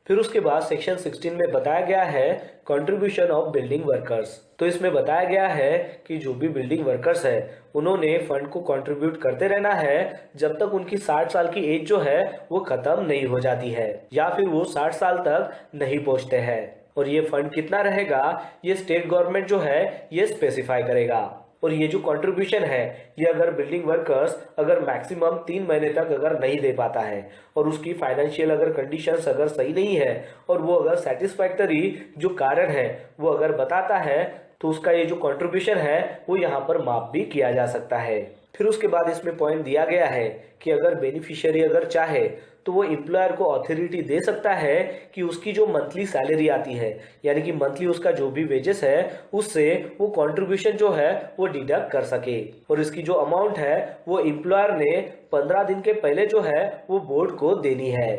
फिर उसके बाद सेक्शन 16 में बताया गया है कंट्रीब्यूशन ऑफ बिल्डिंग वर्कर्स। तो इसमें बताया गया है कि जो भी बिल्डिंग वर्कर्स है उन्होंने फंड को कंट्रीब्यूट करते रहना है जब तक उनकी 60 साल की एज जो है वो खत्म नहीं हो जाती है या फिर वो 60 साल तक नहीं पहुंचते हैं। और ये फंड कितना रहेगा ये स्टेट गवर्नमेंट जो है ये स्पेसिफाई करेगा। और ये जो कंट्रीब्यूशन है ये अगर बिल्डिंग वर्कर्स अगर मैक्सिमम 3 महीने तक अगर नहीं दे पाता है और उसकी फाइनेंशियल अगर कंडीशंस अगर सही नहीं है और वो अगर सेटिस्फैक्टरी जो कारण है वो अगर बताता है तो उसका ये जो कंट्रीब्यूशन है वो यहाँ पर माफ भी किया जा सकता है। फिर उसके बाद इसमें पॉइंट दिया गया है कि अगर बेनिफिशियरी अगर चाहे तो वो एम्प्लॉयर को अथॉरिटी दे सकता है कि उसकी जो मंथली सैलरी आती है यानी कि मंथली उसका जो भी वेजेस है उससे वो कंट्रीब्यूशन जो है वो डिडक्ट कर सके और इसकी जो अमाउंट है वो एम्प्लॉयर ने 15 दिन के पहले जो है वो बोर्ड को देनी है।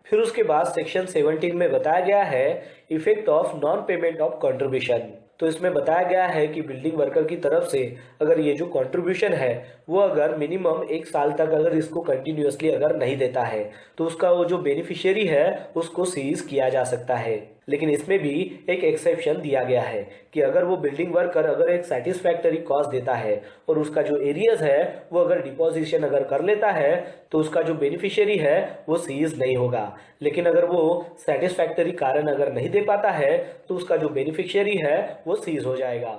फिर उसके बाद सेक्शन 17 में बताया गया है effect of non payment of contribution. तो इसमें बताया गया है कि बिल्डिंग वर्कर की तरफ से अगर ये जो कंट्रीब्यूशन है वो अगर मिनिमम 1 साल तक अगर इसको कंटिन्यूअसली अगर नहीं देता है तो उसका वो जो बेनिफिशियरी है उसको सीज किया जा सकता है। लेकिन इसमें भी एक एक्सेप्शन दिया गया है कि अगर वो बिल्डिंग वर्कर अगर एक सेटिस्फैक्टरी कॉस्ट देता है और उसका जो एरियर्स है वो अगर डिपोजिशन अगर कर लेता है तो उसका जो बेनिफिशियरी है वो सीज नहीं होगा। लेकिन अगर वो सेटिस्फैक्टरी कारण अगर नहीं दे पाता है तो उसका जो बेनिफिशियरी है वो सीज हो जाएगा।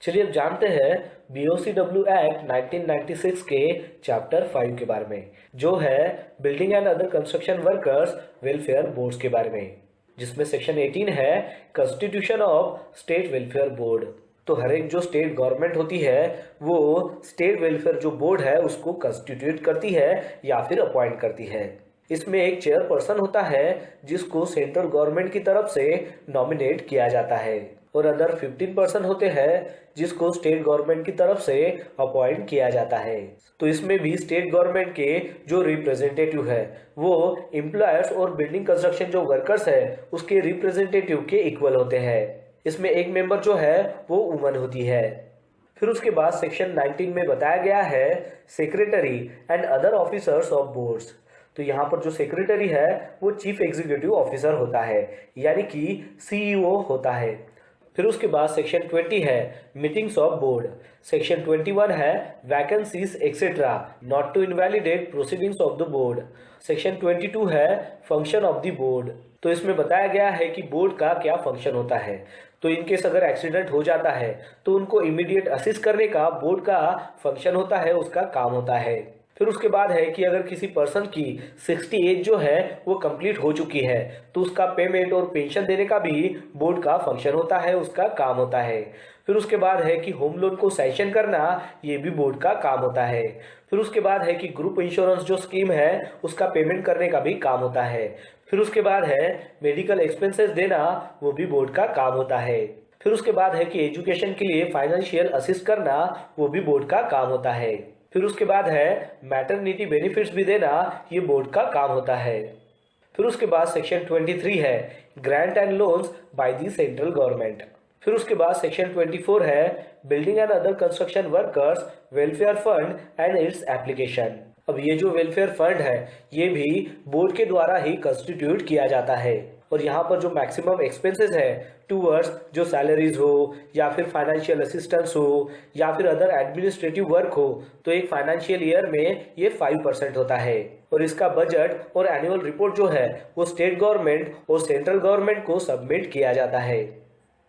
चलिए अब जानते हैं BOCW एक्ट 1996 के चैप्टर 5 के बारे में, जो है building and other construction workers welfare boards के बारे में, जिसमें सेक्शन 18 है constitution of state welfare board. तो हर एक जो स्टेट गवर्नमेंट होती है वो स्टेट वेलफेयर जो बोर्ड है उसको कंस्टिट्यूट करती है या फिर अपॉइंट करती है। इसमें एक चेयरपर्सन होता है जिसको सेंट्रल गवर्नमेंट की तरफ से नॉमिनेट किया जाता है और अदर 15% होते हैं जिसको स्टेट गवर्नमेंट की तरफ से अपॉइंट किया जाता है। तो इसमें भी स्टेट गवर्नमेंट के जो रिप्रेजेंटेटिव है वो एम्प्लॉयर्स और बिल्डिंग कंस्ट्रक्शन जो वर्कर्स है उसके रिप्रेजेंटेटिव के इक्वल होते हैं। इसमें एक मेंबर जो है वो वुमन होती है। फिर उसके बाद सेक्शन 19 में बताया गया है secretary and other officers of boards. तो यहाँ पर जो सेक्रेटरी है वो चीफ एग्जीक्यूटिव ऑफिसर होता है यानी कि सीईओ होता है। फिर उसके बाद सेक्शन 20 है मीटिंग्स ऑफ बोर्ड। सेक्शन 21 है vacancies etcetera not to invalidate proceedings of the board. Section 22 है फंक्शन ऑफ द बोर्ड। तो इसमें बताया गया है कि बोर्ड का क्या फंक्शन होता है। तो इनकेस अगर एक्सीडेंट हो जाता है तो उनको इमीडिएट असिस्ट करने का बोर्ड का फंक्शन होता है, उसका काम होता है। फिर उसके बाद है कि अगर किसी पर्सन की 60 एज जो है वो कंप्लीट हो चुकी है तो उसका पेमेंट और पेंशन देने का भी बोर्ड का फंक्शन होता है, उसका काम होता है। फिर उसके बाद है कि होम लोन को सैंक्शन करना, ये भी बोर्ड का काम होता है। फिर उसके बाद है कि ग्रुप इंश्योरेंस जो स्कीम है उसका पेमेंट करने का भी काम होता है। फिर उसके बाद है मेडिकल एक्सपेंसेस देना, वो भी बोर्ड का काम होता है। फिर उसके बाद है कि एजुकेशन के लिए फाइनेंशियल असिस्ट करना, वो भी बोर्ड का काम होता है। फिर उसके बाद है मैटरनिटी बेनिफिट्स भी देना, ये बोर्ड का काम होता है। फिर उसके बाद सेक्शन 23 है grant and loans by the central government. फिर उसके बाद सेक्शन 24 है building and other construction workers welfare fund and its application. अब ये जो वेलफेयर फंड है ये भी बोर्ड के द्वारा ही कंस्टिट्यूट किया जाता है और यहाँ पर जो मैक्सिमम एक्सपेंसेस है टूवर्ड्स जो सैलरीज हो या फिर फाइनेंशियल असिस्टेंस हो या फिर अदर एडमिनिस्ट्रेटिव वर्क हो, तो एक फाइनेंशियल ईयर में ये 5% होता है और इसका बजट और एनुअल रिपोर्ट जो है वो स्टेट गवर्नमेंट और सेंट्रल गवर्नमेंट को सबमिट किया जाता है।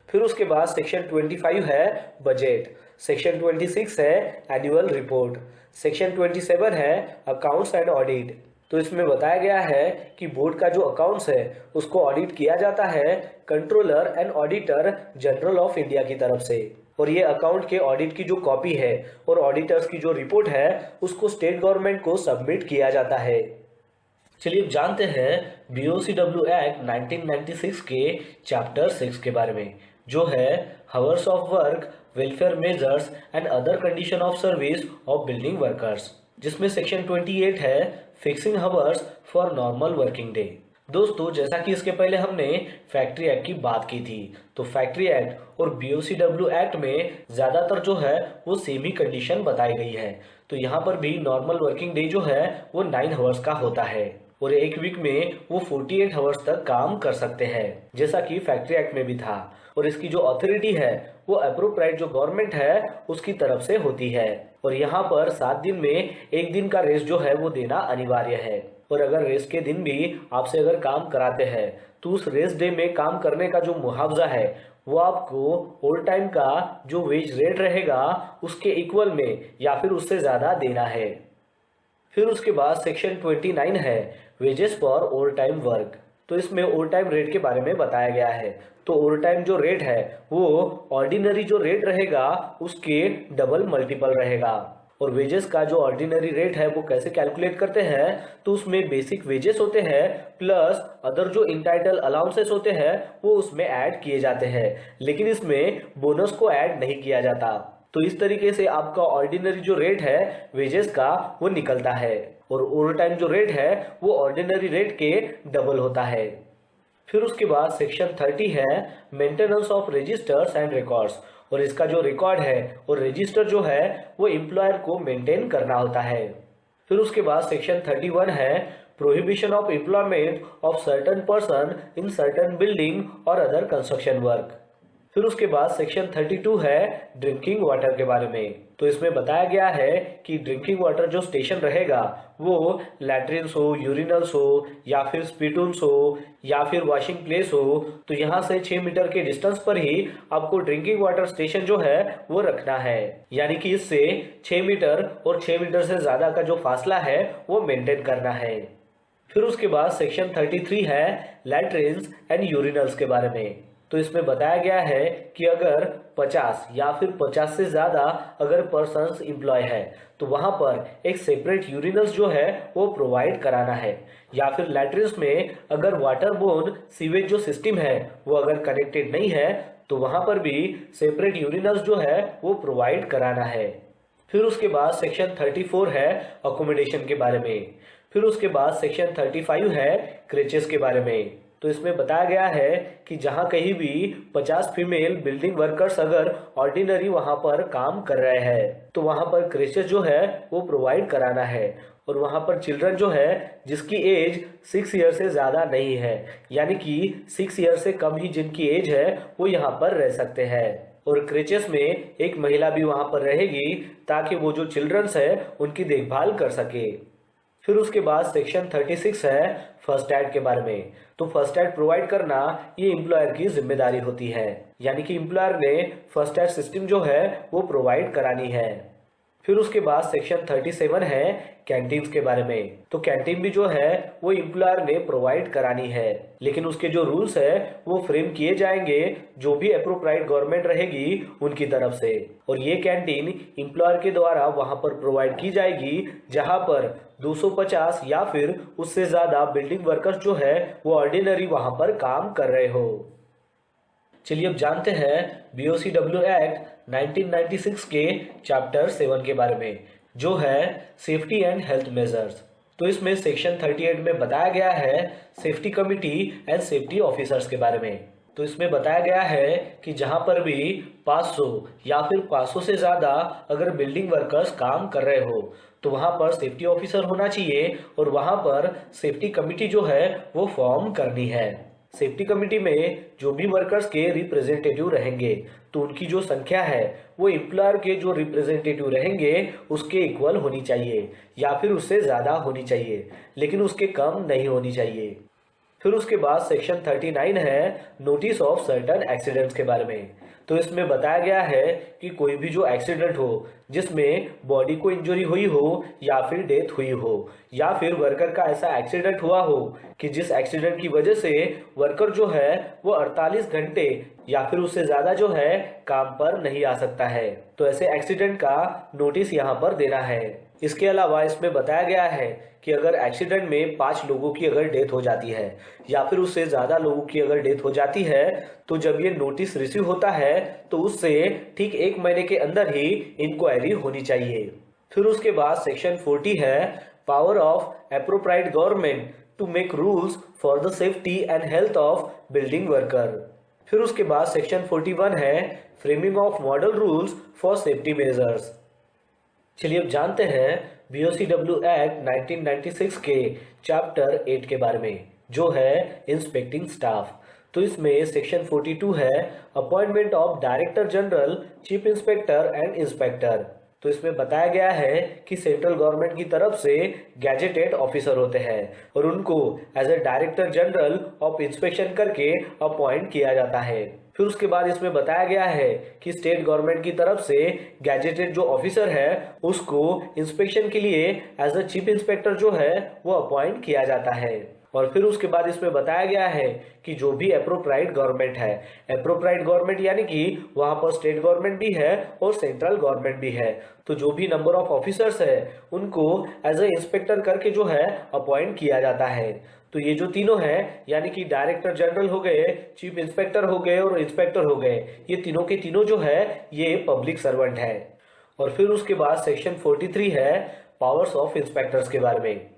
फिर उसके बाद सेक्शन 25 है बजट। सेक्शन 26 है एनुअल रिपोर्ट। सेक्शन 27 है अकाउंट्स एंड ऑडिट। तो इसमें बताया गया है कि बोर्ड का जो अकाउंट्स है उसको ऑडिट किया जाता है controller and auditor general of India की तरफ से और ये अकाउंट के ऑडिट की जो कॉपी है और ऑडिटर्स की जो रिपोर्ट है उसको स्टेट गवर्नमेंट को सबमिट किया जाता है। चलिए अब जानते हैं BOCW एक्ट 1996 के चैप्टर 6 के बारे में, जो है hours of work, welfare measures and other condition of service of building workers, जिसमें सेक्शन 28 है fixing hours for normal working day. दोस्तों, जैसा कि इसके पहले हमने फैक्ट्री एक्ट की बात की थी, तो फैक्ट्री एक्ट और BOCW एक्ट में ज़्यादातर जो है वो सेम ही कंडीशन बताई गई है। तो यहाँ पर भी नॉर्मल वर्किंग डे जो है वो 9 हावर्स का होता है और एक वीक में वो 48 हावर्स तक काम कर सकते हैं, जैसा कि फैक्ट्री एक्ट में भी था। और इसकी जो अथॉरिटी है वो अप्रोप्राइट जो गवर्नमेंट है उसकी तरफ से होती है और यहाँ पर 7 दिन में 1 दिन का रेस्ट जो है वो देना अनिवार्य है। और अगर रेस्ट के दिन भी आपसे अगर काम कराते हैं तो उस रेस्ट डे में काम करने का जो मुआवजा है वो आपको ओवर टाइम का जो वेज रेट रहेगा उसके इक्वल में या फिर उससे ज़्यादा देना है। फिर उसके बाद सेक्शन 29 है wages for over time work. तो इसमें ओवर टाइम रेट के बारे में बताया गया है। तो ओवर टाइम जो रेट है वो ऑर्डिनरी जो रेट रहेगा उसके डबल मल्टीपल रहेगा और वेजेस का जो ऑर्डिनरी रेट है वो कैसे कैलकुलेट करते हैं, तो उसमें बेसिक वेजेस होते हैं प्लस अदर जो इंटाइटल अलाउंसेस होते हैं वो उसमें ऐड किए जाते हैं, लेकिन इसमें बोनस को ऐड नहीं किया जाता। तो इस तरीके से आपका ऑर्डिनरी जो रेट है वेजेस का वो निकलता है और ओवर टाइम जो रेट है वो ऑर्डिनरी रेट के डबल होता है। फिर उसके बाद सेक्शन 30 है maintenance of registers and records और इसका जो रिकॉर्ड है और रजिस्टर जो है वो एम्प्लॉयर को मेंटेन करना होता है। फिर उसके बाद सेक्शन 31 है prohibition of employment of certain person in certain building और अदर कंस्ट्रक्शन वर्क। फिर उसके बाद सेक्शन 32 है ड्रिंकिंग वाटर के बारे में। तो इसमें बताया गया है कि ड्रिंकिंग वाटर जो स्टेशन रहेगा वो लैट्रिन्स हो, यूरिनल्स हो या फिर स्पिटून्स हो या फिर वॉशिंग प्लेस हो, तो यहाँ से 6 मीटर के डिस्टेंस पर ही आपको ड्रिंकिंग वाटर स्टेशन जो है वो रखना है, यानी कि इससे 6 मीटर और 6 मीटर से ज्यादा का जो फासला है वो मेंटेन करना है। फिर उसके बाद सेक्शन 33 है लैट्रिन्स एंड यूरिनल्स के बारे में। तो इसमें बताया गया है कि अगर 50 या फिर 50 से ज़्यादा अगर पर्सन्स एम्प्लॉय है तो वहाँ पर एक सेपरेट यूरिनल्स जो है वो प्रोवाइड कराना है, या फिर लैट्रिन्स में अगर वाटर बोर्न सीवेज जो सिस्टम है वो अगर कनेक्टेड नहीं है तो वहाँ पर भी सेपरेट यूरिनल्स जो है वो प्रोवाइड कराना है। फिर उसके बाद सेक्शन 34 है अकोमोडेशन के बारे में। फिर उसके बाद सेक्शन 35 है क्रेचेस के बारे में। तो इसमें बताया गया है कि जहां कहीं भी 50 फीमेल बिल्डिंग वर्कर्स अगर ऑर्डिनरी वहां पर काम कर रहे हैं तो वहां पर क्रेचेस जो है वो प्रोवाइड कराना है। और वहां पर चिल्ड्रन जो है जिसकी एज 6 ईयर से ज़्यादा नहीं है, यानी कि 6 ईयर से कम ही जिनकी एज है वो यहाँ पर रह सकते हैं। और क्रेचेस में एक महिला भी वहां पर रहेगी ताकि वो जो चिल्ड्रंस है उनकी देखभाल कर सके। फिर उसके बाद सेक्शन 36 है फर्स्ट एड के बारे में। तो फर्स्ट एड प्रोवाइड करना ये एम्प्लॉयर की जिम्मेदारी होती है, यानी कि एम्प्लॉयर ने फर्स्ट एड सिस्टम जो है वो प्रोवाइड करानी है। फिर उसके बाद सेक्शन 37 है कैंटीन्स के बारे में। तो कैंटीन भी जो है वो एम्प्लॉयर ने प्रोवाइड करानी है, लेकिन उसके जो रूल्स है वो फ्रेम किए जाएंगे जो भी अप्रोप्राइट गवर्नमेंट रहेगी उनकी तरफ से। और ये कैंटीन एम्प्लॉयर के द्वारा वहां पर प्रोवाइड की जाएगी जहां पर 250 या फिर उससे ज्यादा बिल्डिंग वर्कर्स जो है वो ऑर्डिनरी वहां पर काम कर रहे हो। चलिए अब जानते हैं BOCW एक्ट 1996 के चैप्टर 7 के बारे में, जो है सेफ्टी एंड हेल्थ मेजर्स। तो इसमें सेक्शन 38 में बताया गया है safety committee and safety officers के बारे में। तो इसमें बताया गया है कि जहां पर भी 500 या फिर 500 से ज़्यादा अगर बिल्डिंग वर्कर्स काम कर रहे हो तो वहां पर सेफ्टी ऑफिसर होना चाहिए और वहां पर सेफ्टी कमिटी जो है वो फॉर्म करनी है। सेफ्टी कमिटी में जो भी वर्कर्स के रिप्रेजेंटेटिव रहेंगे तो उनकी जो संख्या है वो एम्प्लॉयर के जो रिप्रेजेंटेटिव रहेंगे उसके इक्वल होनी चाहिए या फिर उससे ज़्यादा होनी चाहिए, लेकिन उसके कम नहीं होनी चाहिए। फिर उसके बाद सेक्शन 39 है नोटिस ऑफ सर्टन एक्सीडेंट्स के बारे में। तो इसमें बताया गया है कि कोई भी जो एक्सीडेंट हो जिसमें बॉडी को इंजरी हुई हो या फिर डेथ हुई हो, या फिर वर्कर का ऐसा एक्सीडेंट हुआ हो कि जिस एक्सीडेंट की वजह से वर्कर जो है वो 48 घंटे या फिर उससे ज़्यादा जो है काम पर नहीं आ सकता है, तो ऐसे एक्सीडेंट का नोटिस यहाँ पर देना है। इसके अलावा इसमें बताया गया है कि अगर एक्सीडेंट में 5 लोगों की अगर डेथ हो जाती है या फिर उससे ज़्यादा लोगों की अगर डेथ हो जाती है तो जब ये नोटिस रिसीव होता है तो उससे ठीक 1 महीने के अंदर ही इंक्वायरी होनी चाहिए। फिर उसके बाद सेक्शन 40 है power of appropriate government to make rules for the safety and health of building worker. फिर उसके बाद सेक्शन 41 है framing of model rules for safety measures. चलिए अब जानते हैं BOCW एक्ट 1996 के चैप्टर 8 के बारे में, जो है इंस्पेक्टिंग स्टाफ। तो इसमें सेक्शन 42 है appointment of director general, chief inspector and inspector. तो इसमें बताया गया है कि सेंट्रल गवर्नमेंट की तरफ से गैजेटेड ऑफिसर होते हैं और उनको as a director general of inspection करके अपॉइंट किया जाता है। फिर उसके बाद इसमें बताया गया है कि स्टेट गवर्नमेंट की तरफ से गैजेटेड जो ऑफिसर है उसको इंस्पेक्शन के लिए एज अ चीफ इंस्पेक्टर जो है वो अपॉइंट किया जाता है। और फिर उसके बाद इसमें बताया गया है कि जो भी एप्रोप्राइट गवर्नमेंट है, एप्रोप्राइट गवर्नमेंट यानी कि वहां पर स्टेट गवर्नमेंट भी है और सेंट्रल गवर्नमेंट भी है, तो जो भी नंबर ऑफ ऑफिसर्स है उनको एज ए इंस्पेक्टर करके जो है अपॉइंट किया जाता है। तो ये जो तीनों हैं यानी कि डायरेक्टर जनरल हो गए, चीफ इंस्पेक्टर हो गए और इंस्पेक्टर हो गए, ये तीनों के तीनों जो है ये पब्लिक सर्वेंट है। और फिर उसके बाद सेक्शन 43 है पावर्स ऑफ इंस्पेक्टर्स के बारे में।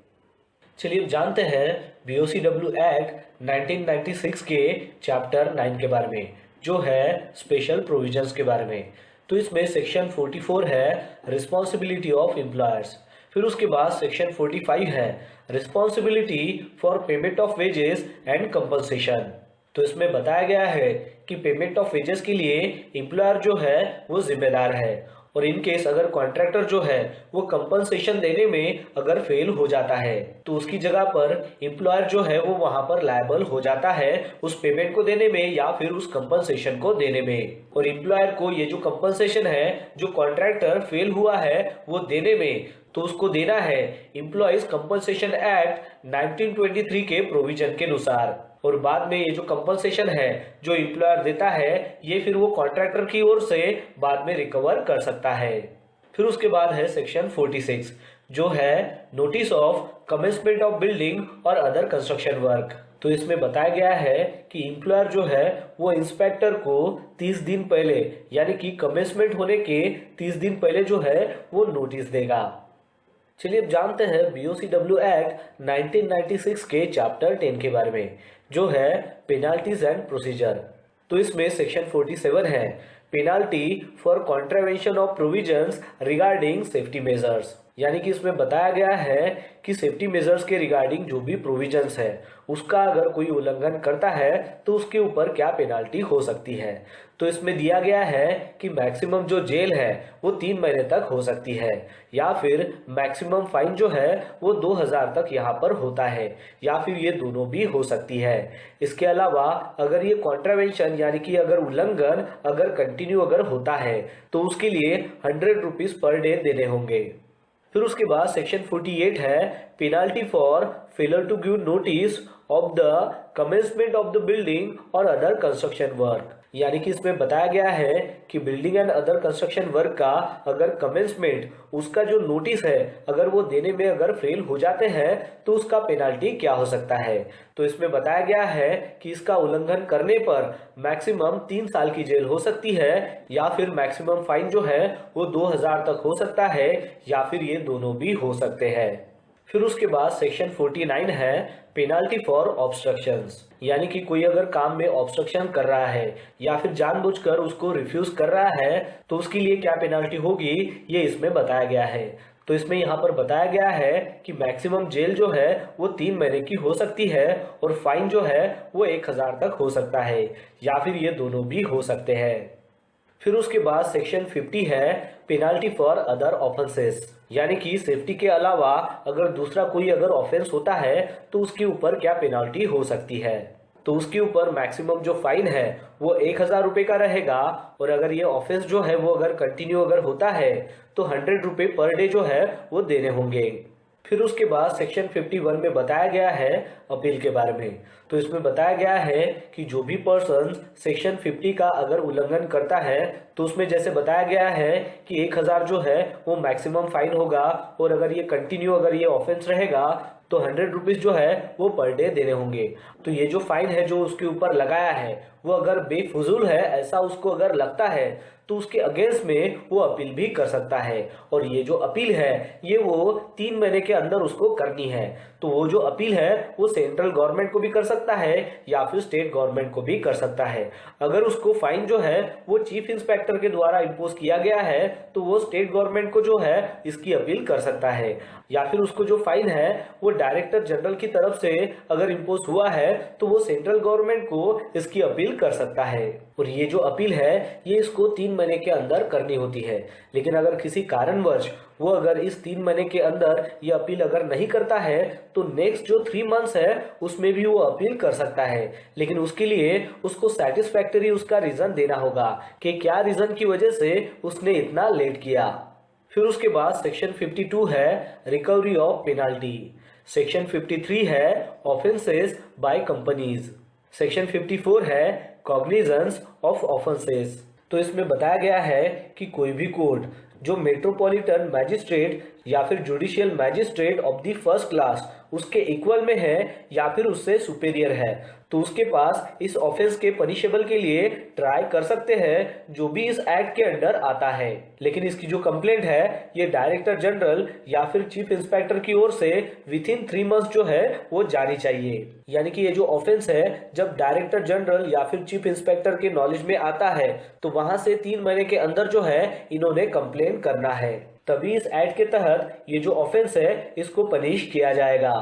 चलिए अब जानते हैं BOCW एक्ट 1996 के चैप्टर 9 के बारे में, जो है स्पेशल प्रोविजंस के बारे में। तो इसमें सेक्शन 44 है रिस्पॉन्सिबिलिटी ऑफ एम्प्लॉयर्स। फिर उसके बाद सेक्शन 45 है responsibility for payment of wages and compensation. तो इसमें बताया गया है कि पेमेंट ऑफ वेजेस के लिए एम्प्लॉयर जो है वो जिम्मेदार है और इन केस अगर कॉन्ट्रैक्टर जो है वो कंपनसेशन देने में अगर फेल हो जाता है तो उसकी जगह पर एम्प्लॉयर जो है वो वहां पर लायबल हो जाता है उस पेमेंट को देने में या फिर उस कंपनसेशन को देने में। और एम्प्लॉयर को ये जो कंपनसेशन है जो कॉन्ट्रैक्टर फेल हुआ है वो देने में, तो उसको देना है एम्प्लॉइज कंपनसेशन एक्ट 1923 के प्रोविजन के अनुसार। और बाद में ये जो कंपनसेशन है जो एम्प्लॉयर देता है ये फिर वो कॉन्ट्रैक्टर की ओर से बाद में रिकवर कर सकता है। फिर उसके बाद है सेक्शन 46 जो है notice of commencement of building और अदर कंस्ट्रक्शन वर्क। तो इसमें बताया गया है कि एम्प्लॉयर जो है वो इंस्पेक्टर को 30 दिन पहले यानी कि कमेंसमेंट होने के 30 दिन पहले जो है वो नोटिस देगा। चलिए अब जानते हैं BOCW एक्ट 1996 के चैप्टर 10 के बारे में जो है पेनाल्टीज एंड प्रोसीजर। तो इसमें सेक्शन 47 है penalty for contravention of provisions regarding safety measures, यानी कि इसमें बताया गया है कि सेफ्टी मेजर्स के रिगार्डिंग जो भी प्रोविजंस है उसका अगर कोई उल्लंघन करता है तो उसके ऊपर क्या पेनाल्टी हो सकती है। तो इसमें दिया गया है कि मैक्सिमम जो जेल है वो 3 महीने तक हो सकती है या फिर मैक्सिमम फाइन जो है वो 2000 तक यहाँ पर होता है या फिर ये दोनों भी हो सकती है। इसके अलावा अगर ये कॉन्ट्रावेंशन यानी कि अगर उल्लंघन अगर कंटिन्यू अगर होता है तो उसके लिए 100 रुपीज पर डे देने होंगे। फिर उसके बाद सेक्शन 48 है penalty for failure to give notice of the commencement of the building और अदर कंस्ट्रक्शन वर्क, यानी कि इसमें बताया गया है कि building and other construction work का अगर कमेंसमेंट उसका जो नोटिस है अगर वो देने में अगर फेल हो जाते हैं तो उसका पेनाल्टी क्या हो सकता है। तो इसमें बताया गया है कि इसका उल्लंघन करने पर मैक्सिमम 3 साल की जेल हो सकती है या फिर मैक्सिमम फाइन जो है वो 2000 तक हो सकता है या फिर ये दोनों भी हो सकते हैं। फिर उसके बाद सेक्शन 49 है पेनाल्टी फॉर ऑब्स्ट्रक्शंस, यानी कि कोई अगर काम में ऑब्स्ट्रक्शन कर रहा है या फिर जानबूझकर उसको रिफ्यूज कर रहा है तो उसके लिए क्या पेनाल्टी होगी ये इसमें बताया गया है। तो इसमें यहाँ पर बताया गया है कि मैक्सिमम जेल जो है वो 3 महीने की हो सकती है और फाइन जो है वो 1000 तक हो सकता है या फिर ये दोनों भी हो सकते हैं। फिर उसके बाद सेक्शन 50 है पेनाल्टी फॉर अदर ऑफेंसेस, यानी कि सेफ्टी के अलावा अगर दूसरा कोई अगर ऑफेंस होता है तो उसके ऊपर क्या पेनाल्टी हो सकती है। तो उसके ऊपर मैक्सिमम जो फाइन है वो 1000 रुपये का रहेगा और अगर ये ऑफेंस जो है वो अगर कंटिन्यू अगर होता है तो 100 रुपये पर डे जो है वो देने होंगे। फिर उसके बाद सेक्शन 51 में बताया गया है अपील के बारे में। तो इसमें बताया गया है कि जो भी पर्सन सेक्शन 50 का अगर उल्लंघन करता है तो उसमें जैसे बताया गया है कि 1000 जो है वो मैक्सिमम फाइन होगा और अगर ये कंटिन्यू अगर ये ऑफेंस रहेगा तो 100 रुपीज जो है वो पर डे देने होंगे। तो ये जो फाइन है जो उसके ऊपर लगाया है वो अगर बेफजूल है ऐसा उसको अगर लगता है तो उसके अगेंस्ट में वो अपील भी कर सकता है और ये जो अपील है ये वो 3 महीने के अंदर उसको करनी है। तो वो जो अपील है वो सेंट्रल गवर्नमेंट को भी कर सकता है या फिर स्टेट गवर्नमेंट को भी कर सकता है। अगर उसको फाइन जो है वो चीफ इंस्पेक्टर के द्वारा इम्पोज किया गया है तो वो स्टेट गवर्नमेंट को जो है इसकी अपील कर सकता है या फिर उसको जो फाइन है वो डायरेक्टर जनरल की तरफ से अगर इम्पोज हुआ है तो वो सेंट्रल गवर्नमेंट को इसकी अपील कर सकता है। और ये जो अपील है ये इसको 3 महीने के अंदर करनी होती है, लेकिन अगर किसी कारणवश वो अगर इस 3 महीने के अंदर ये अपील अगर नहीं करता है तो नेक्स्ट जो 3 मंथ्स है उसमें भी वो अपील कर सकता है, लेकिन उसके लिए उसको सेटिस्फैक्टरी उसका रीजन देना होगा कि क्या रीजन की वजह से उसने इतना लेट किया। फिर उसके बाद सेक्शन 52 है रिकवरी ऑफ पेनाल्टी, सेक्शन 53 है ऑफेंसेस बाय कंपनीज, सेक्शन 54 है कॉग्निजेंस ऑफ ऑफेंसेस। तो इसमें बताया गया है कि कोई भी कोर्ट जो मेट्रोपॉलिटन मैजिस्ट्रेट या फिर judicial magistrate of the first class उसके इक्वल में है या फिर उससे सुपेरियर है तो उसके पास इस ऑफेंस के पनिशेबल के लिए ट्राई कर सकते हैं जो भी इस एक्ट के अंडर आता है। लेकिन इसकी जो कंप्लेंट है ये डायरेक्टर जनरल या फिर चीफ इंस्पेक्टर की ओर से विथिन 3 मंथ्स जो है वो जानी चाहिए। यानी कि ये जो ऑफेंस है जब डायरेक्टर जनरल या फिर चीफ इंस्पेक्टर के नॉलेज में आता है तो वहां से 3 महीने के अंदर जो है इन्होंने कंप्लेन करना है, तभी इस एक्ट के तहत ये जो ऑफेंस है इसको पनिश किया जाएगा।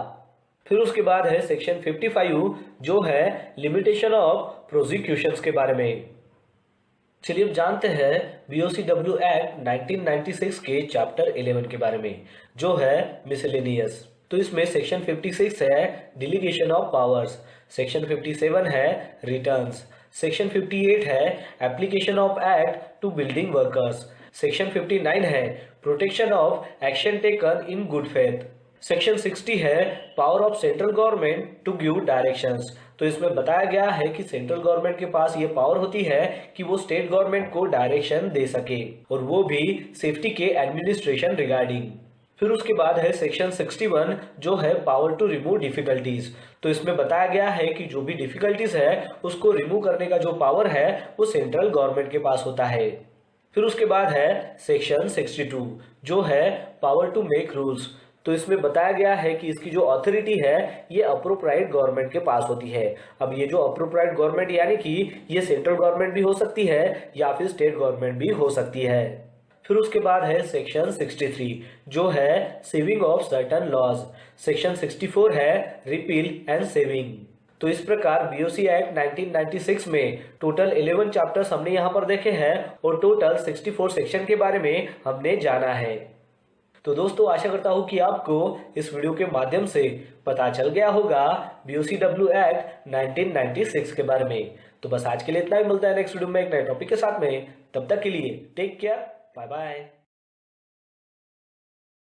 फिर उसके बाद है सेक्शन 55 जो है लिमिटेशन ऑफ प्रोसिक्यूशंस के बारे में। चलिए अब जानते हैं BOCW एक्ट 1996 के चैप्टर 11 के बारे में जो है मिसलेनियस। तो इसमें सेक्शन 56 है डिलीगेशन ऑफ पावर्स, सेक्शन 57 है रिटर्न्स, सेक्शन 58 है application of act to building workers, section 59 है protection of action taken in good faith, section 60 है power of central government to give directions, तो इसमें बताया गया है कि सेंट्रल गवर्नमेंट के पास ये पावर होती है कि वो स्टेट गवर्नमेंट को डायरेक्शन दे सके, और वो भी सेफ्टी के एडमिनिस्ट्रेशन रिगार्डिंग। फिर उसके बाद है सेक्शन 61 जो है पावर टू रिमूव डिफिकल्टीज। तो इसमें बताया गया है कि जो भी डिफिकल्टीज है उसको रिमूव करने का जो पावर है वो सेंट्रल गवर्नमेंट के पास होता है। फिर उसके बाद है सेक्शन 62 जो है पावर टू मेक रूल्स। तो इसमें बताया गया है कि इसकी जो अथॉरिटी है ये अप्रोप्राइट गवर्नमेंट के पास होती है। अब ये जो अप्रोप्राइट गवर्नमेंट यानी कि ये सेंट्रल गवर्नमेंट भी हो सकती है या फिर स्टेट गवर्नमेंट भी हो सकती है। फिर उसके बाद है सेक्शन 63 जो है saving of certain laws. Section 64 है रिपील एंड सेविंग। तो इस प्रकार बीओसी एक्ट 1996 में टोटल 11 चैप्टर्स हमने यहाँ पर देखे हैं और टोटल 64 सेक्शन के बारे में हमने जाना है। तो दोस्तों आशा करता हूँ कि आपको इस वीडियो के माध्यम से पता चल गया होगा बीओसीडब्ल्यू एक्ट 1996 के बारे में। तो बस आज के लिए इतना ही, मिलता है नेक्स्ट वीडियो में एक नए टॉपिक के साथ में। तब तक के लिए टेक केयर, बाय बाय।